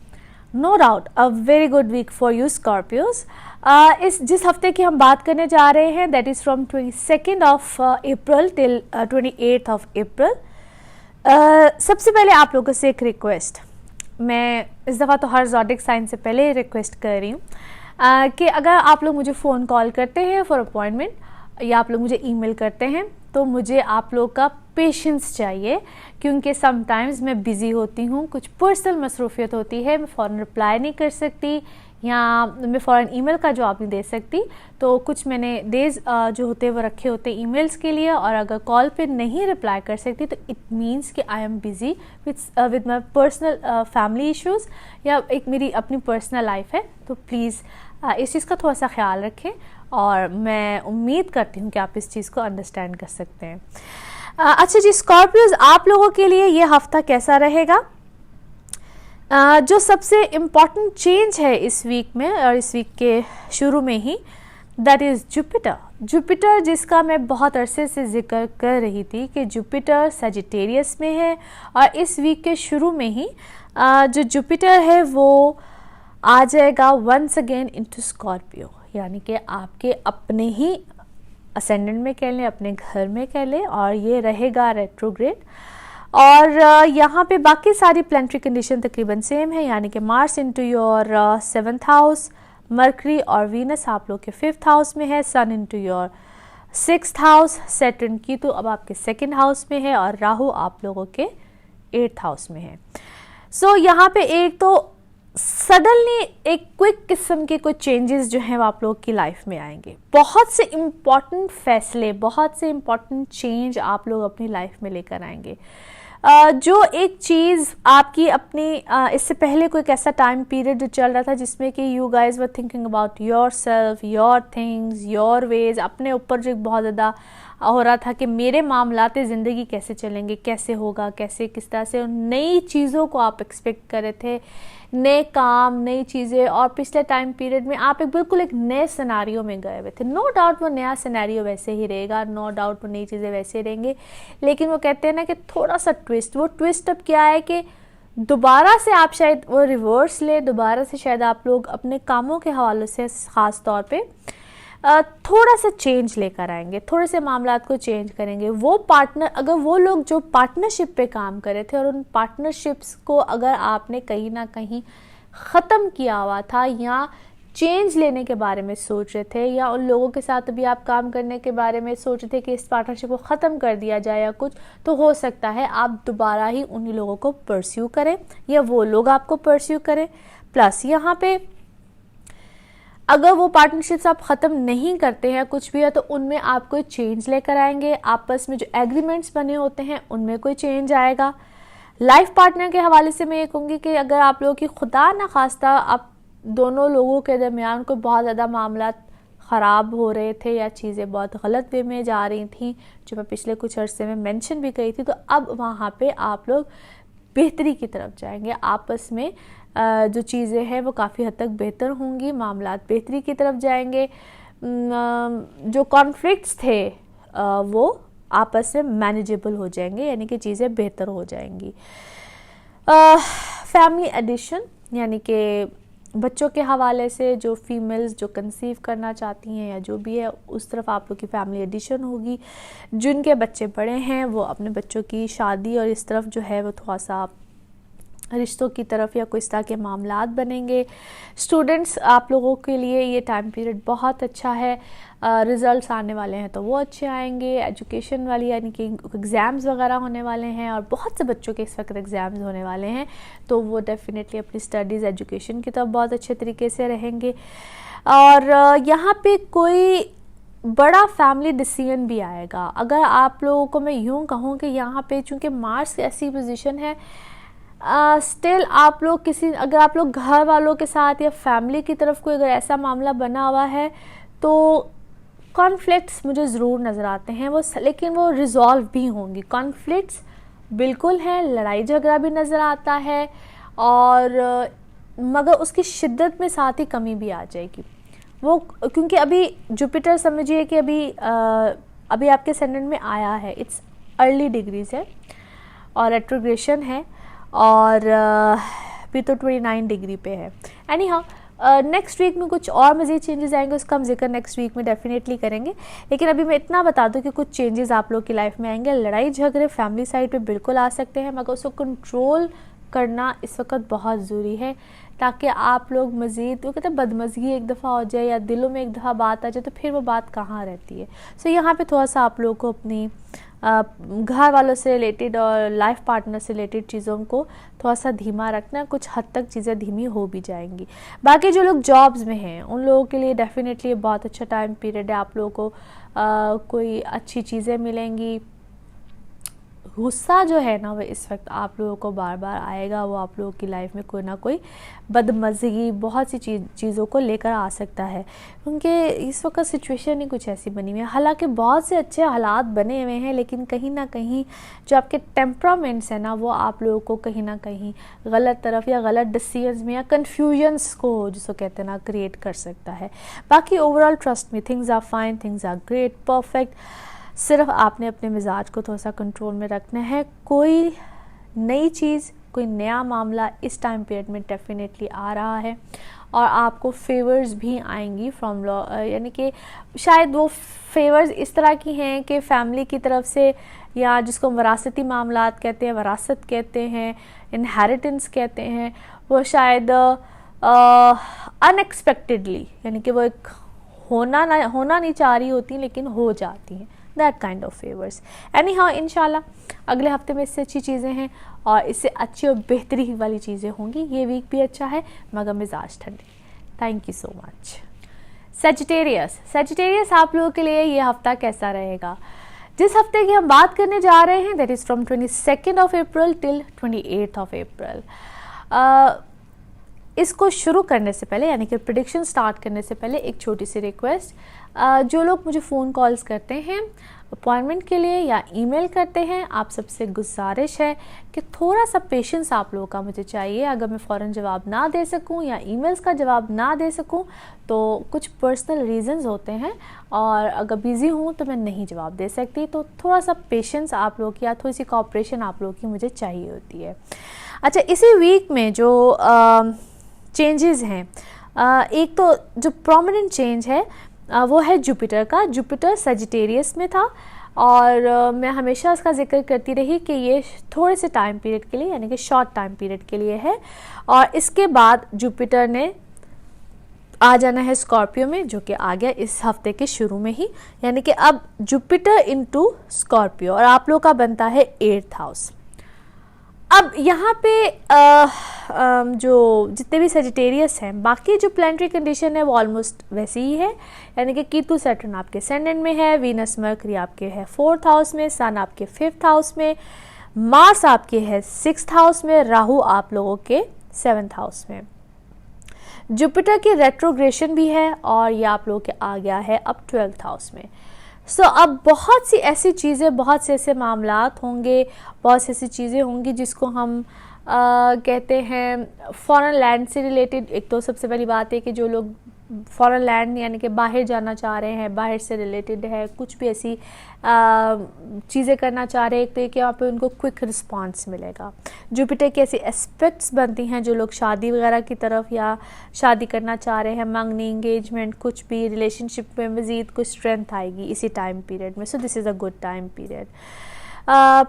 No doubt a very good week for you Scorpios. इस जिस हफ्ते की हम बात करने जा रहे हैं, that is from 22 of April till 28 of April. सबसे पहले आप लोगों से एक रिक्वेस्ट, मैं इस दफ़ा तो हर ज़ोडिक साइन से पहले रिक्वेस्ट कर रही हूँ कि अगर आप लोग मुझे फ़ोन कॉल करते हैं फॉर अपॉइंटमेंट, या आप लोग मुझे ईमेल करते हैं, तो मुझे आप लोग का पेशेंस चाहिए, क्योंकि समटाइम्स मैं बिज़ी होती हूँ, कुछ पर्सनल मसरूफियत होती है, मैं फ़ौरन रिप्लाई नहीं कर सकती, या मैं फ़ौरन ईमेल का जवाब नहीं दे सकती। तो कुछ मैंने डेज़ जो होते हैं वो रखे होते हैं ईमेल्स के लिए, और अगर कॉल पे नहीं रिप्लाई कर सकती तो इट मीन्स कि I am busy with my personal family issues, या एक मेरी अपनी पर्सनल लाइफ है। तो प्लीज़ इस चीज़ का थोड़ा सा ख्याल रखें, और मैं उम्मीद करती हूँ कि आप इस चीज़ को अंडरस्टैंड कर सकते हैं। अच्छा जी, स्कॉर्पियोज आप लोगों के लिए ये हफ्ता कैसा रहेगा? जो सबसे इम्पॉर्टेंट चेंज है इस वीक में, और इस वीक के शुरू में ही, दैट इज़ जुपिटर, जिसका मैं बहुत अरसे से जिक्र कर रही थी कि जुपिटर सजिटेरियस में है, और इस वीक के शुरू में ही जो जुपिटर है वो आ जाएगा वंस अगेन इनटू स्कॉर्पियो, यानी कि आपके अपने ही असेंडेंट में कह लें, अपने घर में कह लें, और ये रहेगा रेट्रोग्रेड। और यहाँ पे बाकी सारी प्लैनेटरी कंडीशन तकरीबन सेम है, यानी कि Mars into your 7th house, Mercury और वीनस आप लोग के 5th हाउस में है, sun into your 6th house, Saturn की तो अब आपके 2nd हाउस में है, और राहु आप लोगों के 8th हाउस में है। सो यहाँ पे एक तो सडनली एक क्विक किस्म के कुछ चेंजेस जो हैं वो आप लोग की लाइफ में आएंगे। बहुत से इम्पॉर्टेंट फैसले, बहुत से इम्पॉर्टेंट चेंज आप लोग अपनी लाइफ में लेकर आएंगे। जो एक चीज़ आपकी अपनी इससे पहले कोई ऐसा टाइम पीरियड जो चल रहा था जिसमें कि you guys were thinking about your self, your things, your ways, अपने ऊपर जो बहुत ज़्यादा हो रहा था कि मेरे मामलाते ज़िंदगी कैसे चलेंगे, कैसे होगा, कैसे किस तरह से नई चीज़ों को आप एक्सपेक्ट कर रहे थे, नए काम, नई चीज़ें, और पिछले टाइम पीरियड में आप बिल्कुल एक नए सिनेरियो में गए हुए थे। नो डाउट वो नया सिनेरियो वैसे ही रहेगा, नो डाउट वो नई चीज़ें वैसे रहेंगे, लेकिन वो कहते हैं ना कि थोड़ा सा ट्विस्ट, वो ट्विस्ट अब क्या है कि दोबारा से आप शायद वो रिवर्स ले, दोबारा से शायद आप लोग अपने कामों के हवाले से ख़ास तौर पे थोड़ा सा चेंज लेकर आएंगे, थोड़े से मामलात को चेंज करेंगे। वो पार्टनर, अगर वो लोग जो पार्टनरशिप पे काम कर रहे थे और उन पार्टनरशिप्स को अगर आपने कहीं ना कहीं ख़त्म किया हुआ था या चेंज लेने के बारे में सोच रहे थे, या उन लोगों के साथ अभी आप काम करने के बारे में सोच रहे थे कि इस पार्टनरशिप को ख़त्म कर दिया जाए या कुछ, तो हो सकता है आप दोबारा ही उन्हीं लोगों को परस्यू करें या वो लोग आपको परस्यू करें। प्लस यहाँ पे अगर वो पार्टनरशिप्स आप ख़त्म नहीं करते हैं, कुछ भी है, तो उनमें आप कोई चेंज लेकर आएंगे। आपस में जो एग्रीमेंट्स बने होते हैं उनमें कोई चेंज आएगा। लाइफ पार्टनर के हवाले से मैं ये कहूँगी कि अगर आप लोगों की खुदा ना खास्ता आप दोनों लोगों के दरमियान कोई बहुत ज़्यादा मामला ख़राब हो रहे थे या चीज़ें बहुत गलत वे में जा रही थी, जो मैं पिछले कुछ अरसे में मेंशन भी करी थी, तो अब वहाँ पे आप लोग बेहतरी की तरफ जाएंगे। आपस में जो चीज़ें हैं वो काफ़ी हद तक बेहतर होंगी, मामलात बेहतरी की तरफ जाएंगे। जो कॉन्फ्लिक्ट्स थे वो आपस में मैनेजेबल हो जाएंगे, यानी कि चीज़ें बेहतर हो जाएंगी। फैमिली एडिशन, यानी कि बच्चों के हवाले से जो फीमेल्स जो कंसीव करना चाहती हैं या जो भी है, उस तरफ आप लोग की फैमिली एडिशन होगी। जिनके बच्चे बड़े हैं वो अपने बच्चों की शादी और इस तरफ जो है वो थोड़ा सा रिश्तों की तरफ या कोई इस तरह के मामलात बनेंगे। स्टूडेंट्स, आप लोगों के लिए ये टाइम पीरियड बहुत अच्छा है। रिज़ल्ट्स आने वाले हैं तो वो अच्छे आएंगे। एजुकेशन वाली, यानी कि एग्ज़ाम्स वगैरह होने वाले हैं और बहुत से बच्चों के इस वक्त एग्ज़ाम्स होने वाले हैं, तो वो डेफिनेटली अपनी स्टडीज़, एजुकेशन की तरफ बहुत अच्छे तरीके से रहेंगे। और यहाँ पे कोई बड़ा फैमिली डिसीजन भी आएगा। अगर आप लोगों को मैं यूँ कहूँ कि यहाँ पे चूँकि मार्स की ऐसी पोजीशन है, स्टिल आप लोग किसी, अगर आप लोग घर वालों के साथ या फैमिली की तरफ कोई अगर ऐसा मामला बना हुआ है तो कॉन्फ्लिक्ट्स मुझे ज़रूर नज़र आते हैं वो, लेकिन वो रिज़ॉल्व भी होंगी। कॉन्फ्लिक्ट्स बिल्कुल हैं, लड़ाई झगड़ा भी नज़र आता है, और मगर उसकी शिद्दत में साथ ही कमी भी आ जाएगी वो, क्योंकि अभी जुपिटर समझिए कि अभी आपके असेंडेंट में आया है, इट्स अर्ली डिग्रीज है और रेट्रोग्रेशन है, और भी तो 29 डिग्री पे है। एनी हाउ नेक्स्ट वीक में कुछ और मज़ीद चेंजेस आएंगे, उसका हम जिक्र नेक्स्ट वीक में डेफिनेटली करेंगे। लेकिन अभी मैं इतना बता दूं कि कुछ चेंजेस आप लोग की लाइफ में आएंगे। लड़ाई झगड़े फैमिली साइड पे बिल्कुल आ सकते हैं, मगर उसको कंट्रोल करना इस वक्त बहुत ज़रूरी है, ताकि आप लोग मज़ीद, वो कहते हैं बदमज़गी एक दफ़ा हो जाए या दिलों में एक दफ़ा बात आ जाए तो फिर वो बात कहाँ रहती है। सो यहाँ पे थोड़ा सा आप लोग को अपनी घर वालों से रिलेटेड और लाइफ पार्टनर से रिलेटेड चीज़ों को थोड़ा सा धीमा रखना, कुछ हद तक चीज़ें धीमी हो भी जाएंगी। बाकी जो लोग जॉब्स में हैं उन लोगों के लिए डेफिनेटली बहुत अच्छा टाइम पीरियड है। आप लोगों को कोई अच्छी चीज़ें मिलेंगी। गुस्सा जो है ना वो इस वक्त आप लोगों को बार बार आएगा, वो आप लोगों की लाइफ में कोई ना कोई बदमज़गी बहुत सी चीज़ों को लेकर आ सकता है, क्योंकि इस वक्त सिचुएशन ही कुछ ऐसी बनी हुई है। हालांकि बहुत से अच्छे हालात बने हुए हैं, लेकिन कहीं ना कहीं जो आपके टेम्परामेंट्स हैं ना वो आप लोगों को कहीं ना कहीं गलत तरफ या गलत डिसीजंस में या कन्फ्यूजन्स को जिसको कहते हैं ना क्रिएट कर सकता है। बाकी overall trust me, things are fine, things are great, perfect. सिर्फ आपने अपने मिजाज को थोड़ा सा कंट्रोल में रखना है। कोई नई चीज़, कोई नया मामला इस टाइम पीरियड में डेफिनेटली आ रहा है, और आपको फेवर्स भी आएंगी फ्रॉम लॉ, यानी कि शायद वो फेवर्स इस तरह की हैं कि फैमिली की तरफ से, या जिसको वरासती मामलात कहते हैं, वरासत कहते हैं, इनहेरिटेंस कहते हैं, वो शायद अनएक्सपेक्टेडली, यानी कि वो एक होना नहीं चाह रही होती लेकिन हो जाती हैं। That kind of favours. Any how इंशाल्लाह अगले हफ्ते में इससे अच्छी चीज़ें हैं और इससे अच्छी और बेहतरी वाली चीज़ें होंगी। ये वीक भी अच्छा है मगर मिजाज ठंडी। Thank you so much. Sagittarius आप लोगों के लिए ये हफ्ता कैसा रहेगा? जिस हफ्ते की हम बात करने जा रहे हैं that is from 22 April till 28 अप्रैल। इसको शुरू करने से पहले यानी कि प्रेडिक्शन स्टार्ट करने से पहले एक छोटी सी रिक्वेस्ट, जो लोग मुझे फ़ोन कॉल्स करते हैं अपॉइंटमेंट के लिए या ईमेल करते हैं, आप सबसे गुजारिश है कि थोड़ा सा पेशेंस आप लोगों का मुझे चाहिए। अगर मैं फ़ौरन जवाब ना दे सकूं या ईमेल्स का जवाब ना दे सकूं तो कुछ पर्सनल रीज़न्स होते हैं और अगर बिज़ी हूं तो मैं नहीं जवाब दे सकती, तो थोड़ा सा पेशेंस आप लोग की या थोड़ी सी कोऑपरेशन आप लोग की मुझे चाहिए होती है। अच्छा, इसी वीक में जो चेंजेस हैं, एक तो जो प्रोमिनेंट चेंज है वो है जुपिटर का। जुपिटर सजिटेरियस में था और मैं हमेशा उसका जिक्र करती रही कि ये थोड़े से टाइम पीरियड के लिए यानी कि शॉर्ट टाइम पीरियड के लिए है और इसके बाद जुपिटर ने आ जाना है स्कॉर्पियो में, जो कि आ गया इस हफ्ते के शुरू में ही, यानी कि अब जुपिटर इनटू स्कॉर्पियो और आप लोग का बनता है 8th हाउस। अब यहाँ पे जो जितने भी सजिटेरियस हैं, बाकी जो प्लानिटरी कंडीशन है वो ऑलमोस्ट वैसी ही है, यानी कि कीतु सैटर्न आपके असेंडेंट में है, वीनस मर्करी आपके है 4th हाउस में, सन आपके 5th हाउस में, मार्स आपके है 6th हाउस में, राहु आप लोगों के 7th हाउस में। जुपिटर की रेट्रोग्रेशन भी है और ये आप लोगों के आ गया है अब 12th हाउस में। सो अब बहुत सी ऐसी चीज़ें, बहुत से ऐसे मामलात होंगे, बहुत सी ऐसी चीज़ें होंगी जिसको हम कहते हैं फॉरेन लैंड से रिलेटेड। एक तो सबसे पहली बात है कि जो लोग फॉरेन लैंड यानी कि बाहर जाना चाह रहे हैं, बाहर से रिलेटेड है, कुछ भी ऐसी चीज़ें करना चाह रहे हैं, तो कि वहाँ पे उनको क्विक रिस्पांस मिलेगा। जुपिटर की ऐसी एस्पेक्ट्स बनती हैं जो लोग शादी वगैरह की तरफ या शादी करना चाह रहे हैं, मंगनी, एंगेजमेंट, कुछ भी रिलेशनशिप में मज़ीद कुछ स्ट्रेंथ आएगी इसी टाइम पीरियड में। सो this is a good time period.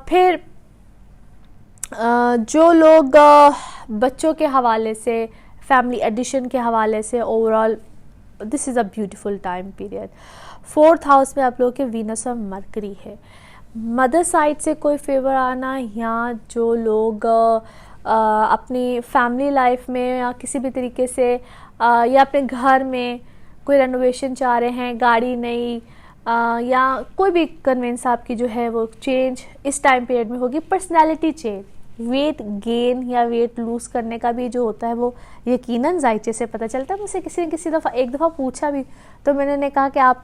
फिर जो लोग बच्चों के हवाले से, फैमिली एडिशन के हवाले से, overall this is a beautiful time period. 4th house में आप लोगों के वीनस और मरकरी है। मदर साइड से कोई फेवर आना या जो लोग अपनी फैमिली लाइफ में या किसी भी तरीके से या अपने घर में कोई रेनोवेशन चाह रहे हैं, गाड़ी नई या कोई भी कन्वेंस आपकी जो है वो चेंज इस टाइम पीरियड में होगी। पर्सनैलिटी चेंज, वेट गेन या वेट लूज़ करने का भी जो होता है वो यकीनन जायचे से पता चलता है। मुझसे किसी ने एक दफ़ा पूछा भी तो मैंने कहा कि आप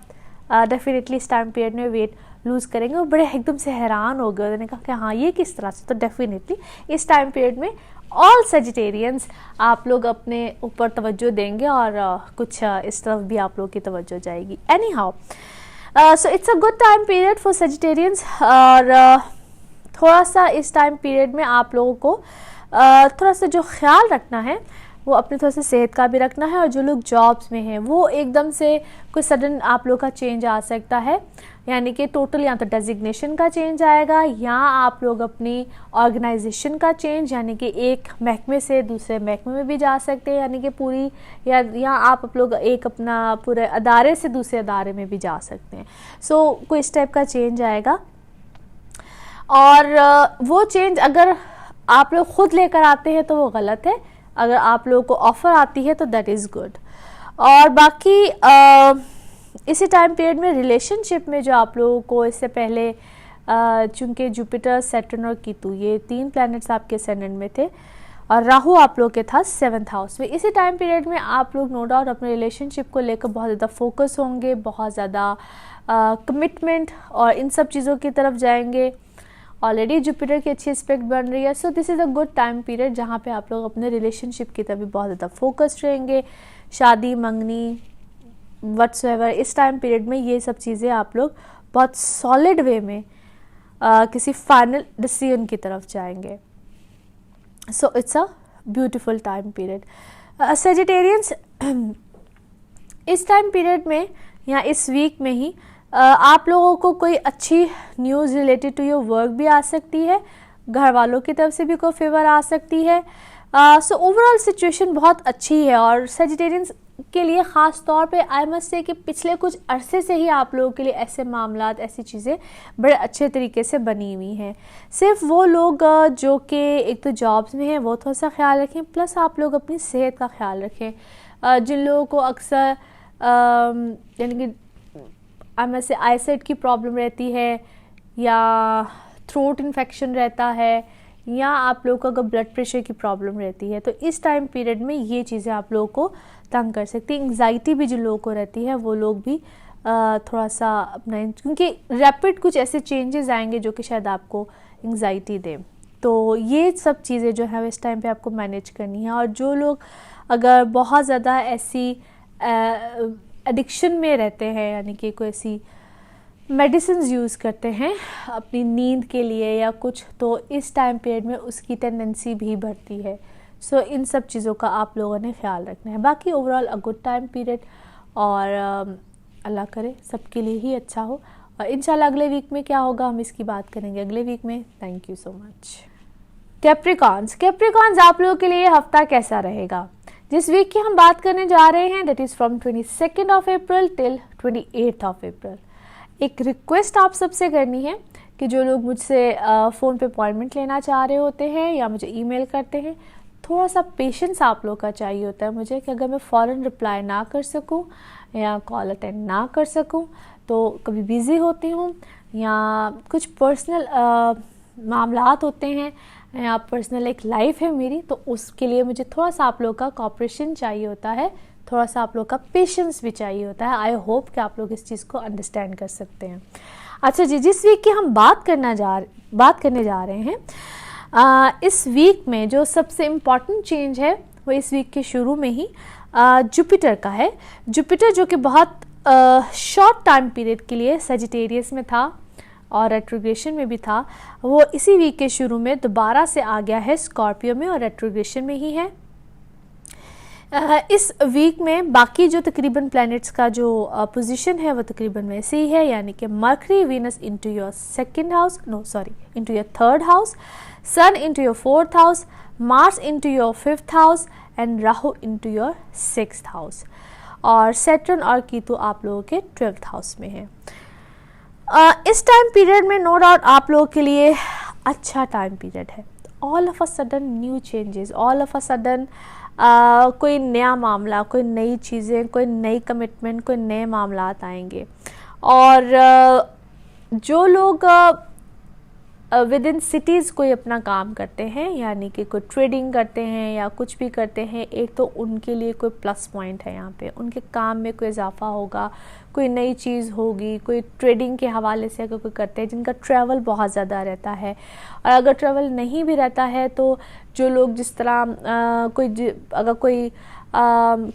डेफिनेटली इस टाइम पीरियड में वेट लूज़ करेंगे, और बड़े एकदम से हैरान हो गए। उन्होंने कहा कि हाँ ये किस तरह से, तो डेफिनेटली इस टाइम पीरियड में ऑल सेजिटेरियंस आप लोग अपने ऊपर तवज्जो देंगे और कुछ इस तरफ भी आप लोग की तवज्जो जाएगी। Any how so it's a good time period for Sagittarians और थोड़ा सा इस टाइम पीरियड में आप लोगों को थोड़ा सा जो ख्याल रखना है वो अपने थोड़ा सा सेहत का भी रखना है। और जो लोग जॉब्स में हैं वो एकदम से कोई सडन आप लोग का चेंज आ सकता है, यानी कि टोटल या तो डेजिग्नेशन का चेंज आएगा या आप लोग अपनी ऑर्गेनाइजेशन का चेंज, यानी कि एक महकमे से दूसरे महकमे में भी जा सकते हैं, यानी कि पूरी या आप लोग एक अपना पूरे अदारे से दूसरे अदारे में भी जा सकते हैं। सो कोई इस टाइप का चेंज आएगा और वो चेंज अगर आप लोग खुद लेकर आते हैं तो वो गलत है, अगर आप लोगों को ऑफ़र आती है तो दैट इज़ गुड। और बाकी इसी टाइम पीरियड में रिलेशनशिप में जो आप लोगों को इससे पहले चूँकि जुपिटर, सैटर्न और कीतु ये 3 प्लैनेट्स आपके असेंडेंट में थे और राहु आप लोगों के था 7th हाउस में, इसी टाइम पीरियड में आप लोग नो डाउट अपने रिलेशनशिप को लेकर बहुत ज़्यादा फोकस होंगे, बहुत ज़्यादा कमिटमेंट और इन सब चीज़ों की तरफ जाएंगे। ऑलरेडी जुपिटर की अच्छी एस्पेक्ट बन रही है, so this is a good time period जहाँ पे आप लोग अपने रिलेशनशिप की तरफ भी बहुत ज़्यादा फोकस्ड रहेंगे। शादी, मंगनी, व्हाट्सएवर, इस टाइम पीरियड में ये सब चीज़ें आप लोग बहुत सॉलिड वे में किसी फाइनल डिसीजन की तरफ जाएंगे। So it's a beautiful time period. Sagittarians इस टाइम पीरियड में या इस वीक में ही आप लोगों को कोई अच्छी news related to your work भी आ सकती है, घर वालों की तरफ से भी कोई फेवर आ सकती है। सो ओवरऑल सिचुएशन बहुत अच्छी है और सेजिटेरियंस के लिए ख़ास तौर पे आई मस्ट से कि पिछले कुछ अरसे से ही आप लोगों के लिए ऐसे मामलात, ऐसी चीज़ें बड़े अच्छे तरीके से बनी हुई हैं। सिर्फ वो लोग जो कि एक तो जॉब्स में हैं वो थोड़ा सा ख्याल रखें, प्लस आप लोग अपनी सेहत का ख्याल रखें। जिन लोगों को अक्सर यानी कि आई मस्ट से आईसाइट की प्रॉब्लम रहती है या थ्रोट इन्फेक्शन रहता है या आप लोगों को अगर ब्लड प्रेशर की प्रॉब्लम रहती है, तो इस टाइम पीरियड में ये चीज़ें आप लोगों को तंग कर सकती है। एंग्जाइटी भी जिन लोगों को रहती है वो लोग भी थोड़ा सा अपना, क्योंकि रैपिड कुछ ऐसे चेंजेस आएंगे जो कि शायद आपको एंग्जाइटी दें। तो ये सब चीज़ें जो है इस टाइम पे आपको मैनेज करनी है। और जो लोग अगर बहुत ज़्यादा ऐसी एडिक्शन में रहते हैं, यानी कि कोई ऐसी मेडिसिन यूज़ करते हैं अपनी नींद के लिए या कुछ, तो इस टाइम पीरियड में उसकी टेंडेंसी भी बढ़ती है। सो इन सब चीज़ों का आप लोगों ने ख्याल रखना है। बाकी ओवरऑल अ गुड टाइम पीरियड, और अल्लाह करे सबके लिए ही अच्छा हो। और इंशाल्लाह अगले वीक में क्या होगा हम इसकी बात करेंगे अगले वीक में। Thank you so much. Capricorns आप लोगों के लिए हफ्ता कैसा रहेगा? जिस वीक की हम बात करने जा रहे हैं that is from 22 April till 28 April. एक रिक्वेस्ट आप सबसे करनी है कि जो लोग मुझसे फ़ोन पे अपॉइंटमेंट लेना चाह रहे होते हैं या मुझे ईमेल करते हैं, थोड़ा सा पेशेंस आप लोग का चाहिए होता है मुझे, कि अगर मैं फ़ौरन रिप्लाई ना कर सकूं या कॉल अटेंड ना कर सकूं, तो कभी बिज़ी होती हूं या कुछ पर्सनल मामलात होते हैं या पर्सनल एक लाइफ है मेरी, तो उसके लिए मुझे थोड़ा सा आप लोग का कोऑपरेशन चाहिए होता है, थोड़ा सा आप लोग का पेशेंस भी चाहिए होता है। आई होप कि आप लोग इस चीज़ को अंडरस्टैंड कर सकते हैं। अच्छा जी, जिस वीक की हम बात करने जा रहे हैं, इस वीक में जो सबसे इम्पॉर्टेंट चेंज है वो इस वीक के शुरू में ही जुपिटर का है। जुपिटर जो कि बहुत शॉर्ट टाइम पीरियड के लिए सजिटेरियस में था और रेट्रोग्रेशन में भी था, वो इसी वीक के शुरू में दोबारा से आ गया है स्कॉर्पियो में और रेट्रोग्रेशन में ही है। इस वीक में बाकी जो तकरीबन प्लैनेट्स का जो पोजीशन है वो तकरीबन वैसे ही है, यानी कि Mercury Venus into your into your third house, sun into your fourth house, Mars into your fifth house and Rahu into your sixth house, और सैटर्न और कीतु आप लोगों के 12th हाउस में है। इस टाइम पीरियड में नो डाउट आप लोगों के लिए अच्छा टाइम पीरियड है। All of a sudden new changes, all of a sudden कोई नया मामला, कोई नई चीज़ें, कोई नई कमिटमेंट, कोई नए मामलात आएंगे। और जो लोग विद इन सिटीज़ कोई अपना काम करते हैं, यानी कि कोई ट्रेडिंग करते हैं या कुछ भी करते हैं, एक तो उनके लिए कोई प्लस पॉइंट है यहाँ पे, उनके काम में कोई इजाफा होगा, कोई नई चीज़ होगी। कोई ट्रेडिंग के हवाले से अगर कोई करते हैं जिनका ट्रैवल बहुत ज़्यादा रहता है, और अगर ट्रैवल नहीं भी रहता है तो जो लोग जिस तरह अगर कोई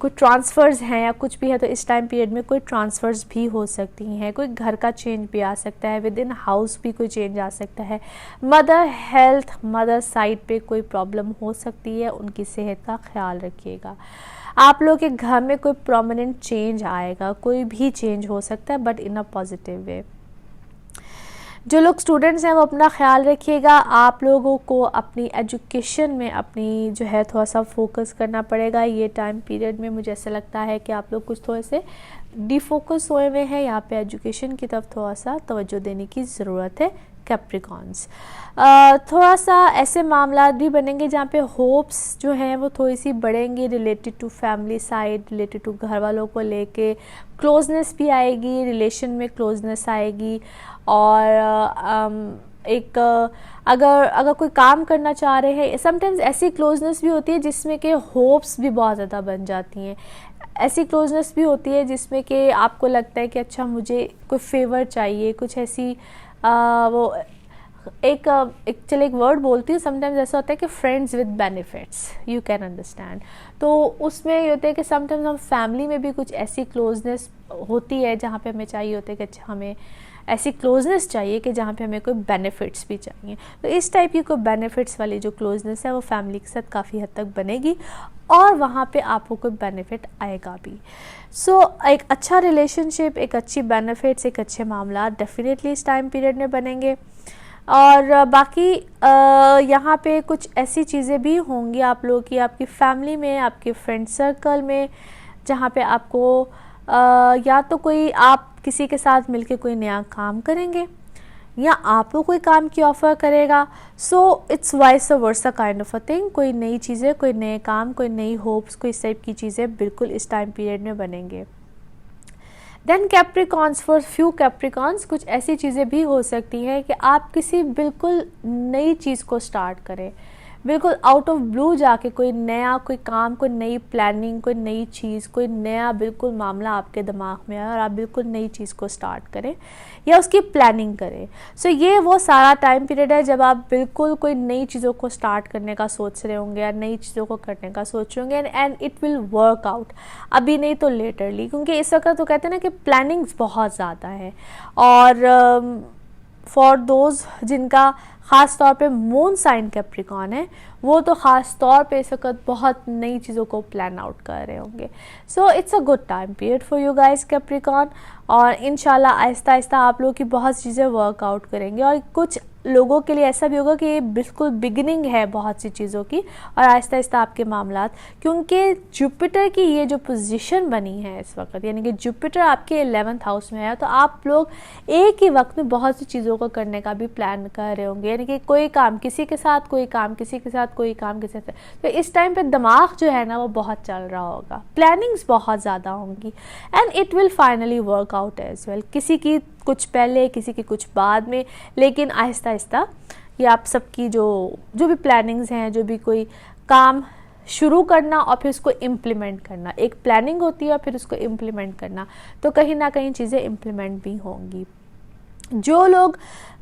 ट्रांसफ़र्स हैं या कुछ भी है, तो इस टाइम पीरियड में कोई ट्रांसफ़र्स भी हो सकती हैं, कोई घर का चेंज भी आ सकता है, विद इन हाउस भी कोई चेंज आ सकता है। मदर हेल्थ, मदर साइड पे कोई प्रॉब्लम हो सकती है, उनकी सेहत का ख्याल रखिएगा। आप लोग के घर में कोई प्रोमिनेंट चेंज आएगा, कोई भी चेंज हो सकता है बट इन अ पॉजिटिव वे। जो लोग स्टूडेंट्स हैं वो अपना ख्याल रखिएगा। आप लोगों को अपनी एजुकेशन में अपनी जो है थोड़ा सा फोकस करना पड़ेगा। ये टाइम पीरियड में मुझे ऐसा लगता है कि आप लोग कुछ थोड़े से डिफोकस हुए हुए हैं, यहाँ पे एजुकेशन की तरफ थोड़ा सा तवज्जो देने की ज़रूरत है। कैप्रिकॉन्स थोड़ा सा ऐसे मामला भी बनेंगे जहाँ पे होप्स जो हैं वो थोड़ी सी बढ़ेंगी, related to family side, related to घर वालों को लेके क्लोजनेस भी आएगी, रिलेशन में क्लोजनेस आएगी। और एक अगर कोई काम करना चाह रहे हैं, समटाइम्स ऐसी क्लोजनेस भी होती है जिसमें कि होप्स भी बहुत ज़्यादा बन जाती हैं। ऐसी क्लोजनेस भी होती है जिसमें कि आपको लगता है कि अच्छा मुझे कोई फेवर चाहिए, कुछ ऐसी वो एक वर्ड बोलती हूँ। समटाइम्स ऐसा होता है कि friends with benefits, you can understand. तो उसमें ये होता है कि समटाइम्स हम फैमिली में भी कुछ ऐसी क्लोजनेस होती है जहाँ पे हमें चाहिए होता है कि अच्छा हमें ऐसी क्लोजनेस चाहिए कि जहाँ पे हमें कोई बेनिफिट्स भी चाहिए। तो इस टाइप की कोई बेनिफिट्स वाली जो क्लोजनेस है वो फैमिली के साथ काफ़ी हद तक बनेगी और वहाँ पे आपको कोई बेनिफिट आएगा भी। सो एक अच्छा रिलेशनशिप, एक अच्छी बेनिफिट्स, एक अच्छे मामला डेफिनेटली इस टाइम पीरियड में बनेंगे। और बाकी यहाँ पे कुछ ऐसी चीज़ें भी होंगी आप लोगों की, आपकी फैमिली में, आपके फ्रेंड सर्कल में, जहाँ पे आपको या तो कोई आप किसी के साथ मिलके कोई नया काम करेंगे या आपको कोई काम की ऑफ़र करेगा। So it's vice versa kind of a thing. कोई नई चीज़ें, कोई नए काम, कोई नई होप्स, कोई इस टाइप की चीज़ें बिल्कुल इस टाइम पीरियड में बनेंगे। Then Capricorns, for few Capricorns कुछ ऐसी चीज़ें भी हो सकती हैं कि आप किसी बिल्कुल नई चीज़ को स्टार्ट करें, बिल्कुल आउट ऑफ ब्लू जाके कोई नया कोई काम, कोई नई प्लानिंग, कोई नई चीज़, कोई नया बिल्कुल मामला आपके दिमाग में आए और आप बिल्कुल नई चीज़ को स्टार्ट करें या उसकी प्लानिंग करें। सो ये वो सारा टाइम पीरियड है जब आप बिल्कुल कोई नई चीज़ों को स्टार्ट करने का सोच रहे होंगे या नई चीज़ों को करने का सोच रहे होंगे and it will work out, अभी नहीं तो लेटरली, क्योंकि इस वक्त तो कहते हैं ना कि प्लानिंग्स बहुत ज़्यादा है। और फॉर दोज जिनका ख़ास तौर पे मून साइन कैप्रिकॉन है, वो तो ख़ास तौर पे इस वक्त बहुत नई चीज़ों को प्लान आउट कर रहे होंगे। So it's a good time period for you guys Capricorn, और इंशाल्लाह आहिस्ता आहिस्ता आप लोग की बहुत चीज़ें वर्कआउट करेंगे। और कुछ लोगों के लिए ऐसा भी होगा कि ये बिल्कुल बिगिनिंग है बहुत सी चीज़ों की, और आहिस्ता आहिस्ता आपके मामलात, क्योंकि जुपिटर की ये जो पोजीशन बनी है इस वक्त, यानी कि जुपिटर आपके 11th हाउस में है, तो आप लोग एक ही वक्त में बहुत सी चीज़ों को करने का भी प्लान कर रहे होंगे। यानी कि कोई काम किसी के साथ, कोई काम किसी के साथ, कोई काम किसी के साथ। तो इस टाइम पे दिमाग जो है ना वो बहुत चल रहा होगा, प्लानिंग्स बहुत ज़्यादा होंगी and it will finally work out as well. किसी की कुछ पहले, किसी की कुछ बाद में, लेकिन आहिस्ता आहिस्ता ये आप सबकी जो भी प्लानिंग्स हैं, जो भी कोई काम शुरू करना और फिर उसको इम्प्लीमेंट करना, एक प्लानिंग होती है और फिर उसको इम्प्लीमेंट करना, तो कहीं ना कहीं चीज़ें इम्प्लीमेंट भी होंगी। जो लोग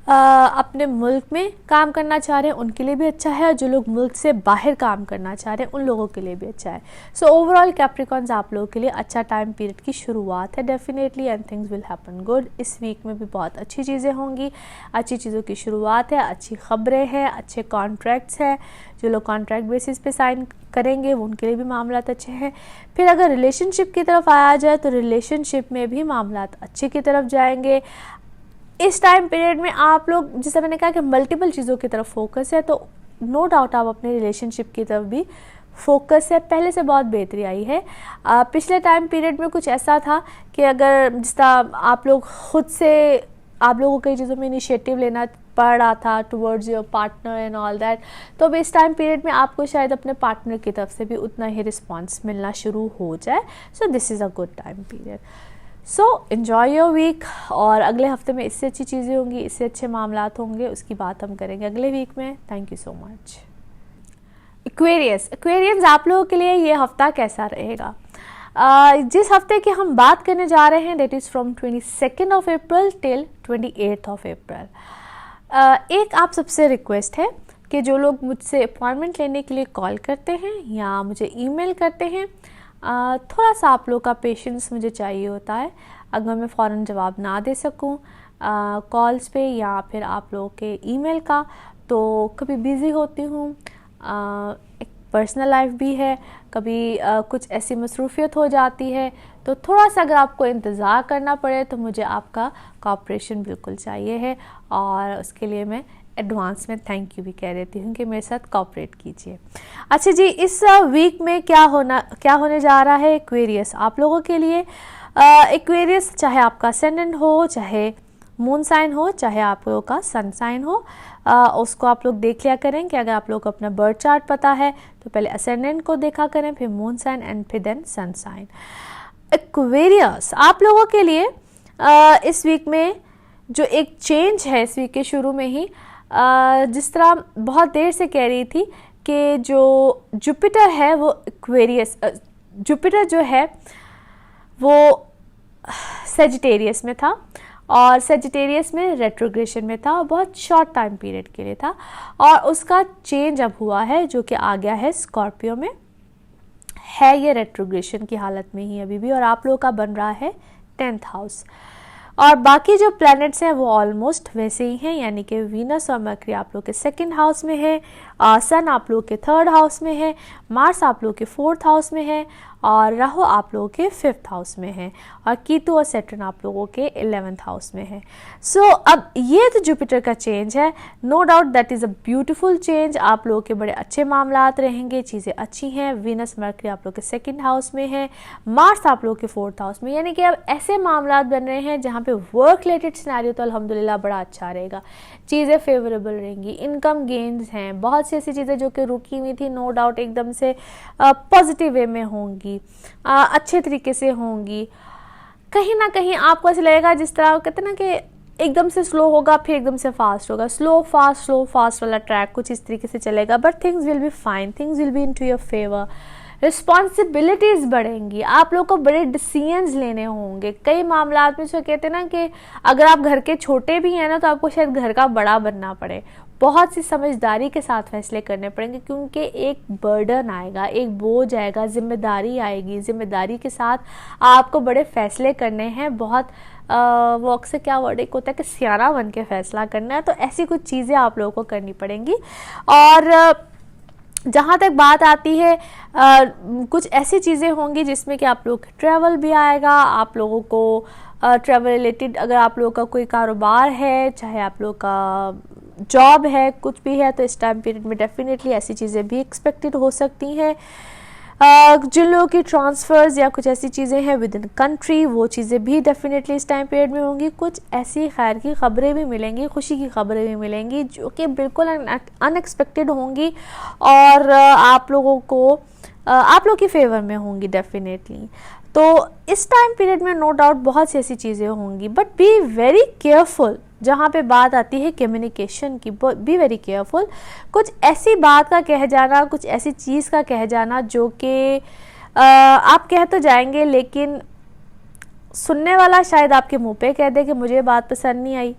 अपने मुल्क में काम करना चाह रहे हैं उनके लिए भी अच्छा है, और जो लोग मुल्क से बाहर काम करना चाह रहे हैं उन लोगों के लिए भी अच्छा है। सो ओवरऑल कैप्रिकॉन्स आप लोगों के लिए अच्छा टाइम पीरियड की शुरुआत है definitely, and things will happen good. इस वीक में भी बहुत अच्छी चीज़ें होंगी, अच्छी चीज़ों की शुरुआत है, अच्छी खबरें हैं, अच्छे कॉन्ट्रैक्ट्स हैं। जो लोग कॉन्ट्रैक्ट बेसिस पे साइन करेंगे वो उनके लिए भी मामलात अच्छे हैं। फिर अगर रिलेशनशिप की तरफ आया जाए तो रिलेशनशिप में भी मामलात अच्छे की तरफ जाएंगे। इस टाइम पीरियड में आप लोग, जैसे मैंने कहा कि मल्टीपल चीज़ों की तरफ फोकस है, तो नो डाउट आप अपने रिलेशनशिप की तरफ भी फोकस है, पहले से बहुत बेहतरी आई है। पिछले टाइम पीरियड में कुछ ऐसा था कि अगर जिस तरह आप लोग खुद से, आप लोगों को कई चीज़ों में इनिशिएटिव लेना पड़ रहा था towards your partner and all that, तो अब इस टाइम पीरियड में आपको शायद अपने पार्टनर की तरफ से भी उतना ही रिस्पॉन्स मिलना शुरू हो जाए। So this is a good time period. So enjoy your week, और अगले हफ्ते में इससे अच्छी चीज़ें होंगी, इससे अच्छे मामलात होंगे, उसकी बात हम करेंगे अगले वीक में। Thank you so much. Aquarians आप लोगों के लिए ये हफ्ता कैसा रहेगा? जिस हफ्ते की हम बात करने जा रहे हैं that is from 22 of April till 28 of April. एक आप सबसे रिक्वेस्ट है कि जो लोग मुझसे अपॉइंटमेंट लेने के लिए कॉल करते हैं या मुझे ईमेल करते हैं, थोड़ा सा आप लोग का पेशेंस मुझे चाहिए होता है। अगर मैं फ़ौरन जवाब ना दे सकूं कॉल्स पे या फिर आप लोगों के ईमेल का, तो कभी बिज़ी होती हूँ, एक पर्सनल लाइफ भी है, कभी कुछ ऐसी मसरूफ़ियत हो जाती है, तो थोड़ा सा अगर आपको इंतज़ार करना पड़े तो मुझे आपका कोऑपरेशन बिल्कुल चाहिए है, और उसके लिए मैं एडवांस में थैंक यू भी कह देती हूँ कि मेरे साथ कोऑपरेट कीजिए। अच्छा जी, इस वीक में क्या होने जा रहा है एक्वेरियस आप लोगों के लिए। एक्वेरियस चाहे आपका असेंडेंट हो, चाहे मून साइन हो, चाहे आप लोगों का सन साइन हो, उसको आप लोग देख लिया करें कि अगर आप लोग को अपना बर्थ चार्ट पता है तो पहले असेंडेंट को देखा करें, फिर मून साइन एंड फिर देन सन साइन। एक्वेरियस आप लोगों के लिए इस वीक में जो एक चेंज है, इस वीक के शुरू में ही जिस तरह बहुत देर से कह रही थी कि जो जुपिटर है वो एक्वेरियस, जुपिटर जो है वो सेजिटेरियस में था, और सेजिटेरियस में रेट्रोग्रेशन में था, और बहुत शॉर्ट टाइम पीरियड के लिए था, और उसका चेंज अब हुआ है जो कि आ गया है स्कॉर्पियो में है। ये रेट्रोग्रेशन की हालत में ही अभी भी, और आप लोगों का बन रहा है 10th हाउस। और बाकी जो प्लैनेट्स हैं वो ऑलमोस्ट वैसे ही हैं, यानी कि वीनस और मरकरी आप लोग के सेकंड हाउस में है, सन आप लोग के थर्ड हाउस में है, मार्स आप लोग के फोर्थ हाउस में है, और राहु आप लोगों के फिफ्थ हाउस में है, और कीतु और सैटर्न आप लोगों के 11th हाउस में है। सो अब ये तो जुपिटर का चेंज है, no doubt that is a beautiful change. आप लोगों के बड़े अच्छे मामलात रहेंगे, चीज़ें अच्छी हैं। वीनस मरकरी आप लोग के सेकंड हाउस में है, मार्स आप लोग के फोर्थ हाउस में, यानी कि अब ऐसे मामलात बन रहे हैं जहाँ पे वर्क रिलेटेड सिनेरियो तो अल्हम्दुलिल्लाह बड़ा अच्छा रहेगा, चीज़ें फेवरेबल रहेंगी, इनकम गेन्स हैं, बहुत सी ऐसी चीज़ें जो कि रुकी हुई थी नो डाउट एकदम से पॉजिटिव वे में होंगी, अच्छे तरीके से होंगी। कहीं ना कहीं आपको ऐसा लगेगा जिस तरह कहते हैं ना कि एकदम से स्लो होगा फिर एकदम से फास्ट होगा, स्लो फास्ट वाला ट्रैक कुछ इस तरीके से चलेगा, but things will be fine, things will be into your favour. Responsibilities बढ़ेंगी, आप लोग को बड़े डिसीजंस लेने होंगे। कई मामलात में जो कहते हैं ना कि अगर आप घर के छोटे भी हैं ना तो आपको शायद घर का बड़ा बनना पड़े, बहुत सी समझदारी के साथ फैसले करने पड़ेंगे, क्योंकि एक बर्डन आएगा, एक बोझ आएगा, जिम्मेदारी आएगी, जिम्मेदारी के साथ आपको बड़े फैसले करने हैं, बहुत वो अक्सर क्या वर्ड एक होता है कि सियाना बन के फैसला करना है, तो ऐसी कुछ चीज़ें आप लोगों को करनी पड़ेंगी। और जहाँ तक बात आती है कुछ ऐसी चीज़ें होंगी जिसमें कि आप लोग ट्रैवल भी आएगा, आप लोगों को ट्रैवल रिलेटेड अगर आप लोगों का कोई कारोबार है, चाहे आप लोग का जॉब है, कुछ भी है, तो इस टाइम पीरियड में डेफिनेटली ऐसी चीज़ें भी एक्सपेक्टेड हो सकती हैं। जिन लोगों की ट्रांसफ़र्स या कुछ ऐसी चीज़ें हैं विद इन कंट्री, वो चीज़ें भी डेफिनेटली इस टाइम पीरियड में होंगी। कुछ ऐसी खैर की ख़बरें भी मिलेंगी, खुशी की ख़बरें भी मिलेंगी जो कि बिल्कुल अनएक्सपेक्टेड होंगी और आप लोगों को आप लोग के फेवर में होंगी डेफिनेटली। तो इस टाइम पीरियड में नो डाउट बहुत सी ऐसी चीज़ें होंगी, बट बी वेरी केयरफुल। जहाँ पे बात आती है कम्युनिकेशन की, बी वेरी केयरफुल। कुछ ऐसी बात का कह जाना, कुछ ऐसी चीज़ का कह जाना जो कि आप कह तो जाएंगे लेकिन सुनने वाला शायद आपके मुंह पे कह दे कि मुझे बात पसंद नहीं आई,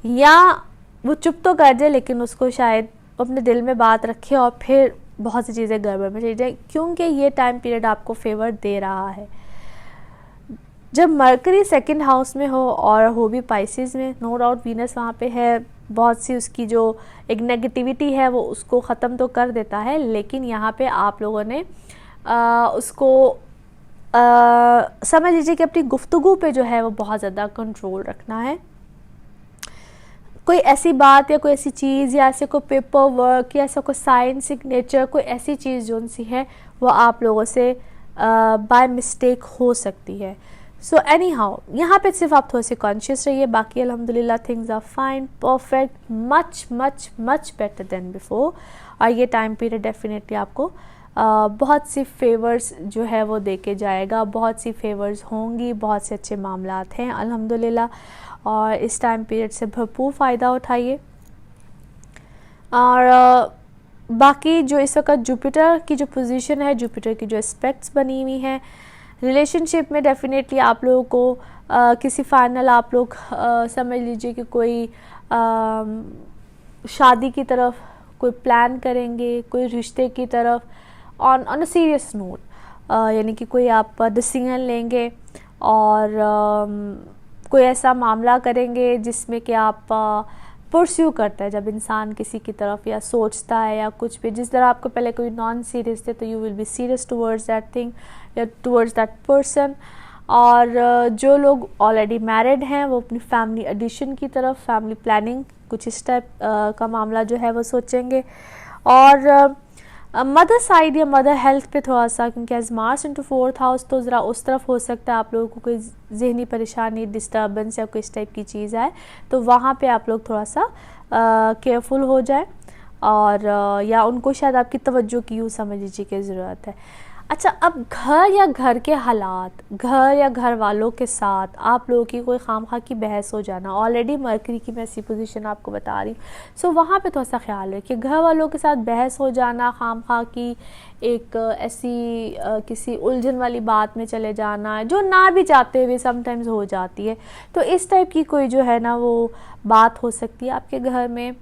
या वो चुप तो कर जाए लेकिन उसको शायद अपने दिल में बात रखे और फिर बहुत सी चीज़ें गड़बड़ में चली जाए, क्योंकि ये टाइम पीरियड आपको फेवर दे रहा है। जब मरकरी सेकंड हाउस में हो और हो भी पाइसेस में, नो डाउट वीनस वहाँ पे है, बहुत सी उसकी जो एक नेगेटिविटी है वो उसको ख़त्म तो कर देता है, लेकिन यहाँ पे आप लोगों ने उसको समझ लीजिए कि अपनी गुफ्तगू पे जो है वो बहुत ज़्यादा कंट्रोल रखना है। कोई ऐसी बात या कोई ऐसी चीज़ या ऐसे कोई पेपर वर्क या ऐसा कोई साइन सिग्नेचर, कोई ऐसी चीज़ जो सी है वो आप लोगों से बाय मिस्टेक हो सकती है। सो एनी हाउ यहाँ पे सिर्फ आप थोड़े से कॉन्शियस रहिए, बाकी अल्हम्दुलिल्लाह things are fine, perfect, much much much better than before. और ये टाइम पीरियड डेफिनेटली आपको बहुत सी फेवर्स जो है वो दे के जाएगा, बहुत सी फेवर्स होंगी, बहुत से अच्छे मामलात हैं अल्हम्दुलिल्लाह, और इस टाइम पीरियड से भरपूर फ़ायदा उठाइए। और बाकी जो इस वक्त जुपिटर की जो पोजीशन है, जुपिटर की जो एस्पेक्ट्स बनी हुई हैं रिलेशनशिप में, डेफिनेटली आप लोगों को किसी फाइनल आप लोग समझ लीजिए कि कोई शादी की तरफ कोई प्लान करेंगे, कोई रिश्ते की तरफ ऑन अ सीरियस नोट, यानी कि कोई आप डिसीजन लेंगे और कोई ऐसा मामला करेंगे जिसमें कि आप परस्यू करता है, जब इंसान किसी की तरफ या सोचता है या कुछ भी, जिस तरह आपको पहले कोई नॉन सीरियस थे तो you will be serious towards that thing या टुवर्ड्स दैट पर्सन। और जो लोग ऑलरेडी मैरिड हैं वो अपनी फैमिली एडिशन की तरफ, फैमिली प्लानिंग कुछ इस टाइप का मामला जो है वो सोचेंगे। और मदर साइड या मदर हेल्थ पे थोड़ा सा, क्योंकि as Mars into fourth house तो ज़रा उस तरफ हो सकता है आप लोगों को कोई जहनी परेशानी, डिस्टर्बेंस या कोई इस टाइप की चीज़ आए, तो वहाँ पे आप लोग थोड़ा सा केयरफुल हो जाए, और या उनको शायद आपकी तवज्जो की यूँ समझ लीजिए की ज़रूरत है। अच्छा, अब घर या घर के हालात, घर या घर वालों के साथ आप लोगों की कोई खामखा की बहस हो जाना, ऑलरेडी मरकरी की मैं ऐसी पोजीशन आपको बता रही हूँ, सो वहाँ पे थोड़ा सा ख्याल रखिए। घर वालों के साथ बहस हो जाना, खामखा की एक ऐसी किसी उलझन वाली बात में चले जाना जो ना भी चाहते हुए समटाइम्स हो जाती है, तो इस टाइप की कोई जो है ना वो बात हो सकती है आपके घर में।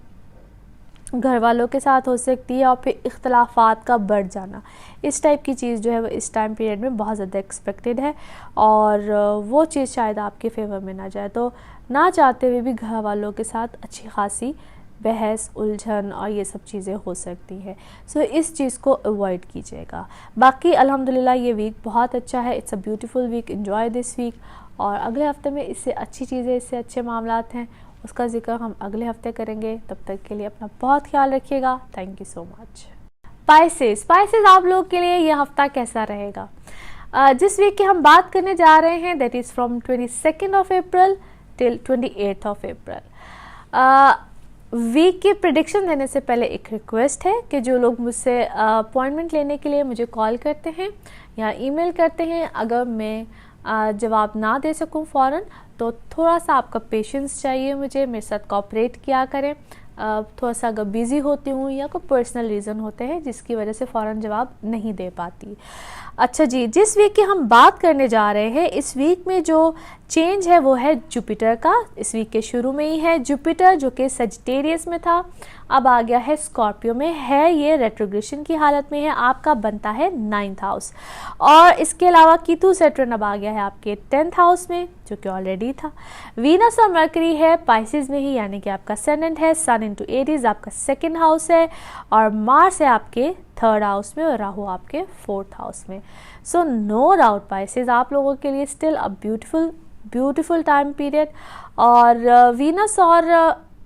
घर वालों के साथ हो सकती है, और फिर इख्तलाफात का बढ़ जाना, इस टाइप की चीज़ जो है वो इस टाइम पीरियड में बहुत ज़्यादा एक्सपेक्टेड है, और वो चीज़ शायद आपके फेवर में ना जाए, तो ना चाहते हुए भी घर वालों के साथ अच्छी खासी बहस, उलझन और ये सब चीज़ें हो सकती हैं। सो इस चीज़ को अवॉइड कीजिएगा। बाकी अल्हम्दुलिल्लाह ये वीक बहुत अच्छा है, it's a beautiful week, enjoy this week. और अगले हफ्ते में इससे अच्छी चीज़ें, इससे अच्छे मामलात हैं, उसका जिक्र हम अगले हफ्ते करेंगे। तब तक के लिए अपना बहुत ख्याल रखिएगा। Thank you so much. Spices आप लोगों के लिए ये हफ्ता कैसा रहेगा? जिस वीक की हम बात करने जा रहे हैं that is from 22 April till 28 April. Week की प्रेडिक्शन देने से पहले एक रिक्वेस्ट है कि जो लोग मुझसे अपॉइंटमेंट लेने के लिए मुझे कॉल करते हैं या ईमेल करते हैं, अगर मैं जवाब ना दे सकूं फ़ौरन, तो थोड़ा सा आपका पेशेंस चाहिए मुझे, मेरे साथ कोऑपरेट किया करें। थोड़ा सा अगर बिज़ी होती हूँ या कोई पर्सनल रीज़न होते हैं जिसकी वजह से फ़ौरन जवाब नहीं दे पाती। अच्छा जी, जिस वीक की हम बात करने जा रहे हैं, इस वीक में जो चेंज है वो है जुपिटर का। इस वीक के शुरू में ही है जुपिटर, जो कि सजिटेरियस में था, अब आ गया है स्कॉर्पियो में है। ये रेट्रोग्रेशन की हालत में है, आपका बनता है 9th हाउस। और इसके अलावा कीतु सैटर्न अब आ गया है आपके 10th हाउस में, जो कि ऑलरेडी था। वीनस और मरकरी है पाइसेस में ही, यानी कि आपका असेंडेंट है। सन इनटू एरीज आपका 2nd हाउस है, और मार्स है आपके 3rd हाउस में, और राहु आपके 4th हाउस में। सो नो डाउट पाइसेस आप लोगों के लिए still a beautiful time period. और वीनस और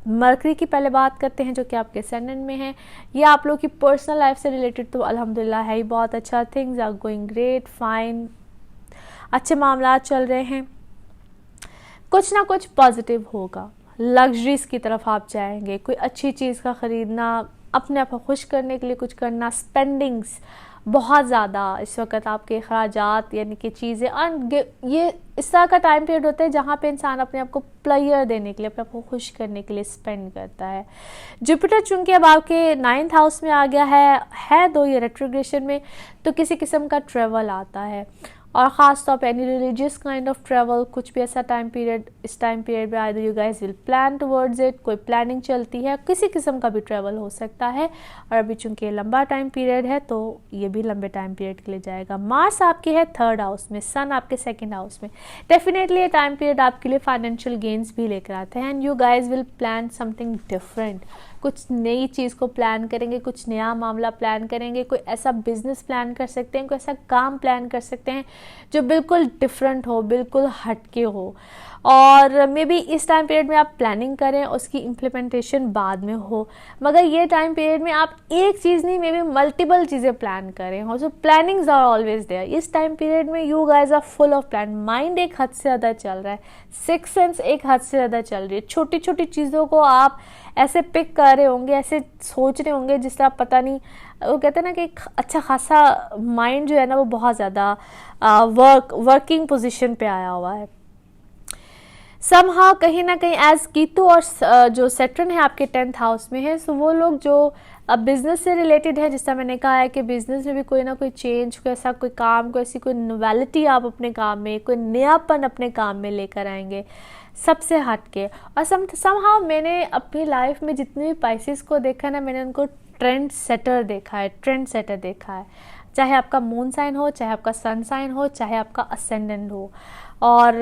मरकरी की पहले बात करते हैं, जो कि आपके असेंडेंट में है। ये आप लोग की पर्सनल लाइफ से रिलेटेड तो अल्हम्दुलिल्लाह है ही बहुत अच्छा। Things are going great, fine, अच्छे मामला चल रहे हैं। कुछ ना कुछ पॉजिटिव होगा, लग्जरीज की तरफ आप जाएंगे, कोई अच्छी चीज़ का ख़रीदना, अपने आप को खुश करने के लिए कुछ करना, स्पेंडिंग्स बहुत ज़्यादा इस वक्त आपके अखराजात, यानी कि चीज़ें। और ये इस तरह का टाइम पीरियड होता है जहाँ पे इंसान अपने आप को प्लेजर देने के लिए, अपने आप को खुश करने के लिए स्पेंड करता है। जुपिटर चूंकि अब आपके 9th हाउस में आ गया है दो ये रेट्रोग्रेशन में, तो किसी किस्म का ट्रेवल आता है, और ख़ास तौर पे any religious kind of travel, कुछ भी ऐसा टाइम पीरियड, इस टाइम पीरियड में either you guys will plan towards it, कोई प्लानिंग चलती है, किसी किस्म का भी ट्रैवल हो सकता है। और अभी चूंकि लंबा टाइम पीरियड है तो ये भी लंबे टाइम पीरियड के लिए जाएगा। मार्स आपके है 3rd हाउस में, सन आपके 2nd हाउस में। डेफिनेटली ये टाइम पीरियड आपके लिए फाइनेंशियल गेन्स भी लेकर आते हैं, and you guys will plan something different, कुछ नई चीज़ को प्लान करेंगे, कुछ नया मामला प्लान करेंगे, कोई ऐसा बिजनेस प्लान कर सकते हैं, कोई ऐसा काम प्लान कर सकते हैं जो बिल्कुल डिफरेंट हो, बिल्कुल हटके हो। और मे बी इस टाइम पीरियड में आप प्लानिंग करें, उसकी इम्प्लीमेंटेशन बाद में हो, मगर ये टाइम पीरियड में आप एक चीज़ नहीं, मे बी मल्टीपल चीज़ें प्लान करें। और जो प्लानिंग्स आर ऑलवेज देयर। इस टाइम पीरियड में you guys are full of plan, mind एक हद से ज़्यादा चल रहा है, सिक्स सेंस एक हद से ज़्यादा चल रही है। छोटी छोटी चीज़ों को आप ऐसे पिक कर रहे होंगे, ऐसे सोच रहे होंगे जिससे आप पता नहीं, वो कहते हैं ना कि अच्छा खासा माइंड जो है ना वो बहुत ज़्यादा वर्किंग पोजीशन पे आया हुआ है। समहाउ कहीं ना कहीं एज कीतु और जो सैटर्न है आपके 10th हाउस में है, सो वो लोग जो बिजनेस से रिलेटेड है, जिस तरह मैंने कहा है कि बिजनेस में भी कोई ना कोई चेंज, कोई ऐसा कोई काम, कोई ऐसी कोई नोवेलिटी आप अपने काम में, कोई नयापन अपने काम में लेकर आएंगे सबसे हट के। और समहाउ मैंने अपनी लाइफ में जितने भी पाइसेस को देखा ना, मैंने उनको ट्रेंड सेटर देखा है, चाहे आपका मून साइन हो, चाहे आपका सन साइन हो, चाहे आपका असेंडेंट हो। और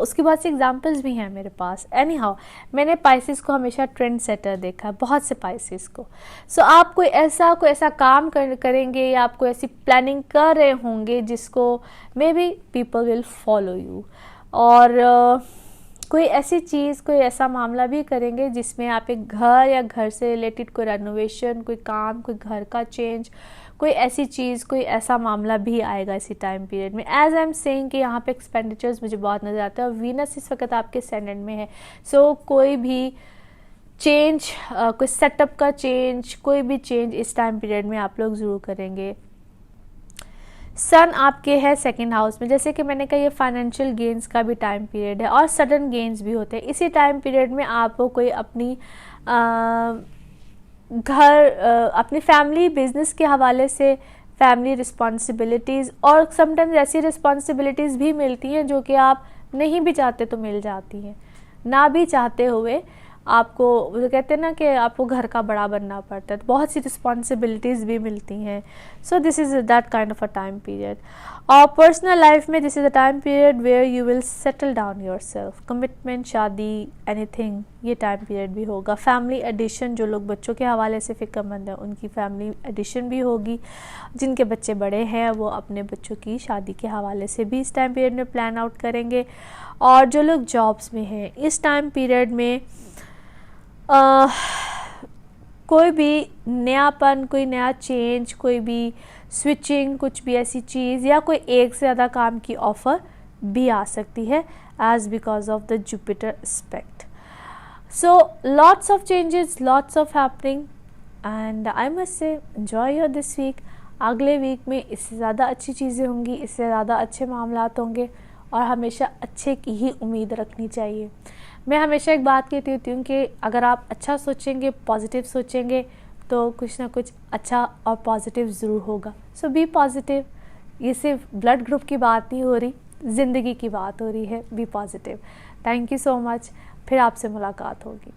उसकी बहुत सी एग्जांपल्स भी हैं मेरे पास। एनी हाउ मैंने पाइसेस को हमेशा ट्रेंड सेटर देखा है, बहुत से पाइसेस को। सो आप कोई ऐसा काम करेंगे, या आप कोई ऐसी प्लानिंग कर रहे होंगे जिसको may be people will follow you, और कोई ऐसी चीज़, कोई ऐसा मामला भी करेंगे जिसमें आप एक घर या घर से रिलेटेड कोई रेनोवेशन, कोई काम, कोई घर का चेंज, कोई ऐसी चीज़, कोई ऐसा मामला भी आएगा इसी टाइम पीरियड में। एज आई एम सेइंग कि यहाँ पे एक्सपेंडिचर्स मुझे बहुत नज़र आते हैं, और वीनस इस वक्त आपके असेंडेंट में है। सो कोई भी चेंज, कोई सेटअप का चेंज, कोई भी चेंज इस टाइम पीरियड में आप लोग ज़रूर करेंगे। सन आपके है 2nd हाउस में, जैसे कि मैंने कहा ये फाइनेंशियल गेन्स का भी टाइम पीरियड है, और सडन गेन्स भी होते हैं इसी टाइम पीरियड में। आपको कोई अपनी अपनी फैमिली बिजनेस के हवाले से फैमिली रिस्पॉन्सिबिलिटीज़, और समटाइम्स ऐसी रिस्पॉन्सिबिलिटीज़ भी मिलती हैं जो कि आप नहीं भी चाहते तो मिल जाती हैं, ना भी चाहते हुए आपको वो कहते हैं ना कि आपको घर का बड़ा बनना पड़ता है, तो बहुत सी रिस्पॉन्सिबिलिटीज़ भी मिलती हैं. So this is that kind of a time period. और पर्सनल लाइफ में this is a time period where you will settle down yourself. Commitment, शादी, एनीथिंग, ये टाइम पीरियड भी होगा. फैमिली एडिशन, जो लोग बच्चों के हवाले से फ़िक्रमंद हैं उनकी फैमिली एडिशन भी होगी. जिनके बच्चे बड़े हैं वो अपने बच्चों की शादी के हवाले से भी इस टाइम पीरियड में प्लान आउट करेंगे. और जो लोग जॉब्स में हैं इस टाइम पीरियड में कोई भी नयापन, कोई नया चेंज, कोई भी स्विचिंग, कुछ भी ऐसी चीज़ या कोई एक से ज़्यादा काम की ऑफ़र भी आ सकती है as because of the Jupiter aspect. So lots of changes, lots of happening and I must say enjoy your this week. अगले वीक में इससे ज़्यादा अच्छी चीज़ें होंगी, इससे ज़्यादा अच्छे मामलात होंगे और हमेशा अच्छे की ही उम्मीद रखनी चाहिए. मैं हमेशा एक बात कहती होती हूँ कि अगर आप अच्छा सोचेंगे, पॉजिटिव सोचेंगे तो कुछ ना कुछ अच्छा और पॉजिटिव ज़रूर होगा. सो बी पॉजिटिव. ये सिर्फ ब्लड ग्रुप की बात नहीं हो रही, ज़िंदगी की बात हो रही है. Be positive. Thank you so much. फिर आपसे मुलाकात होगी.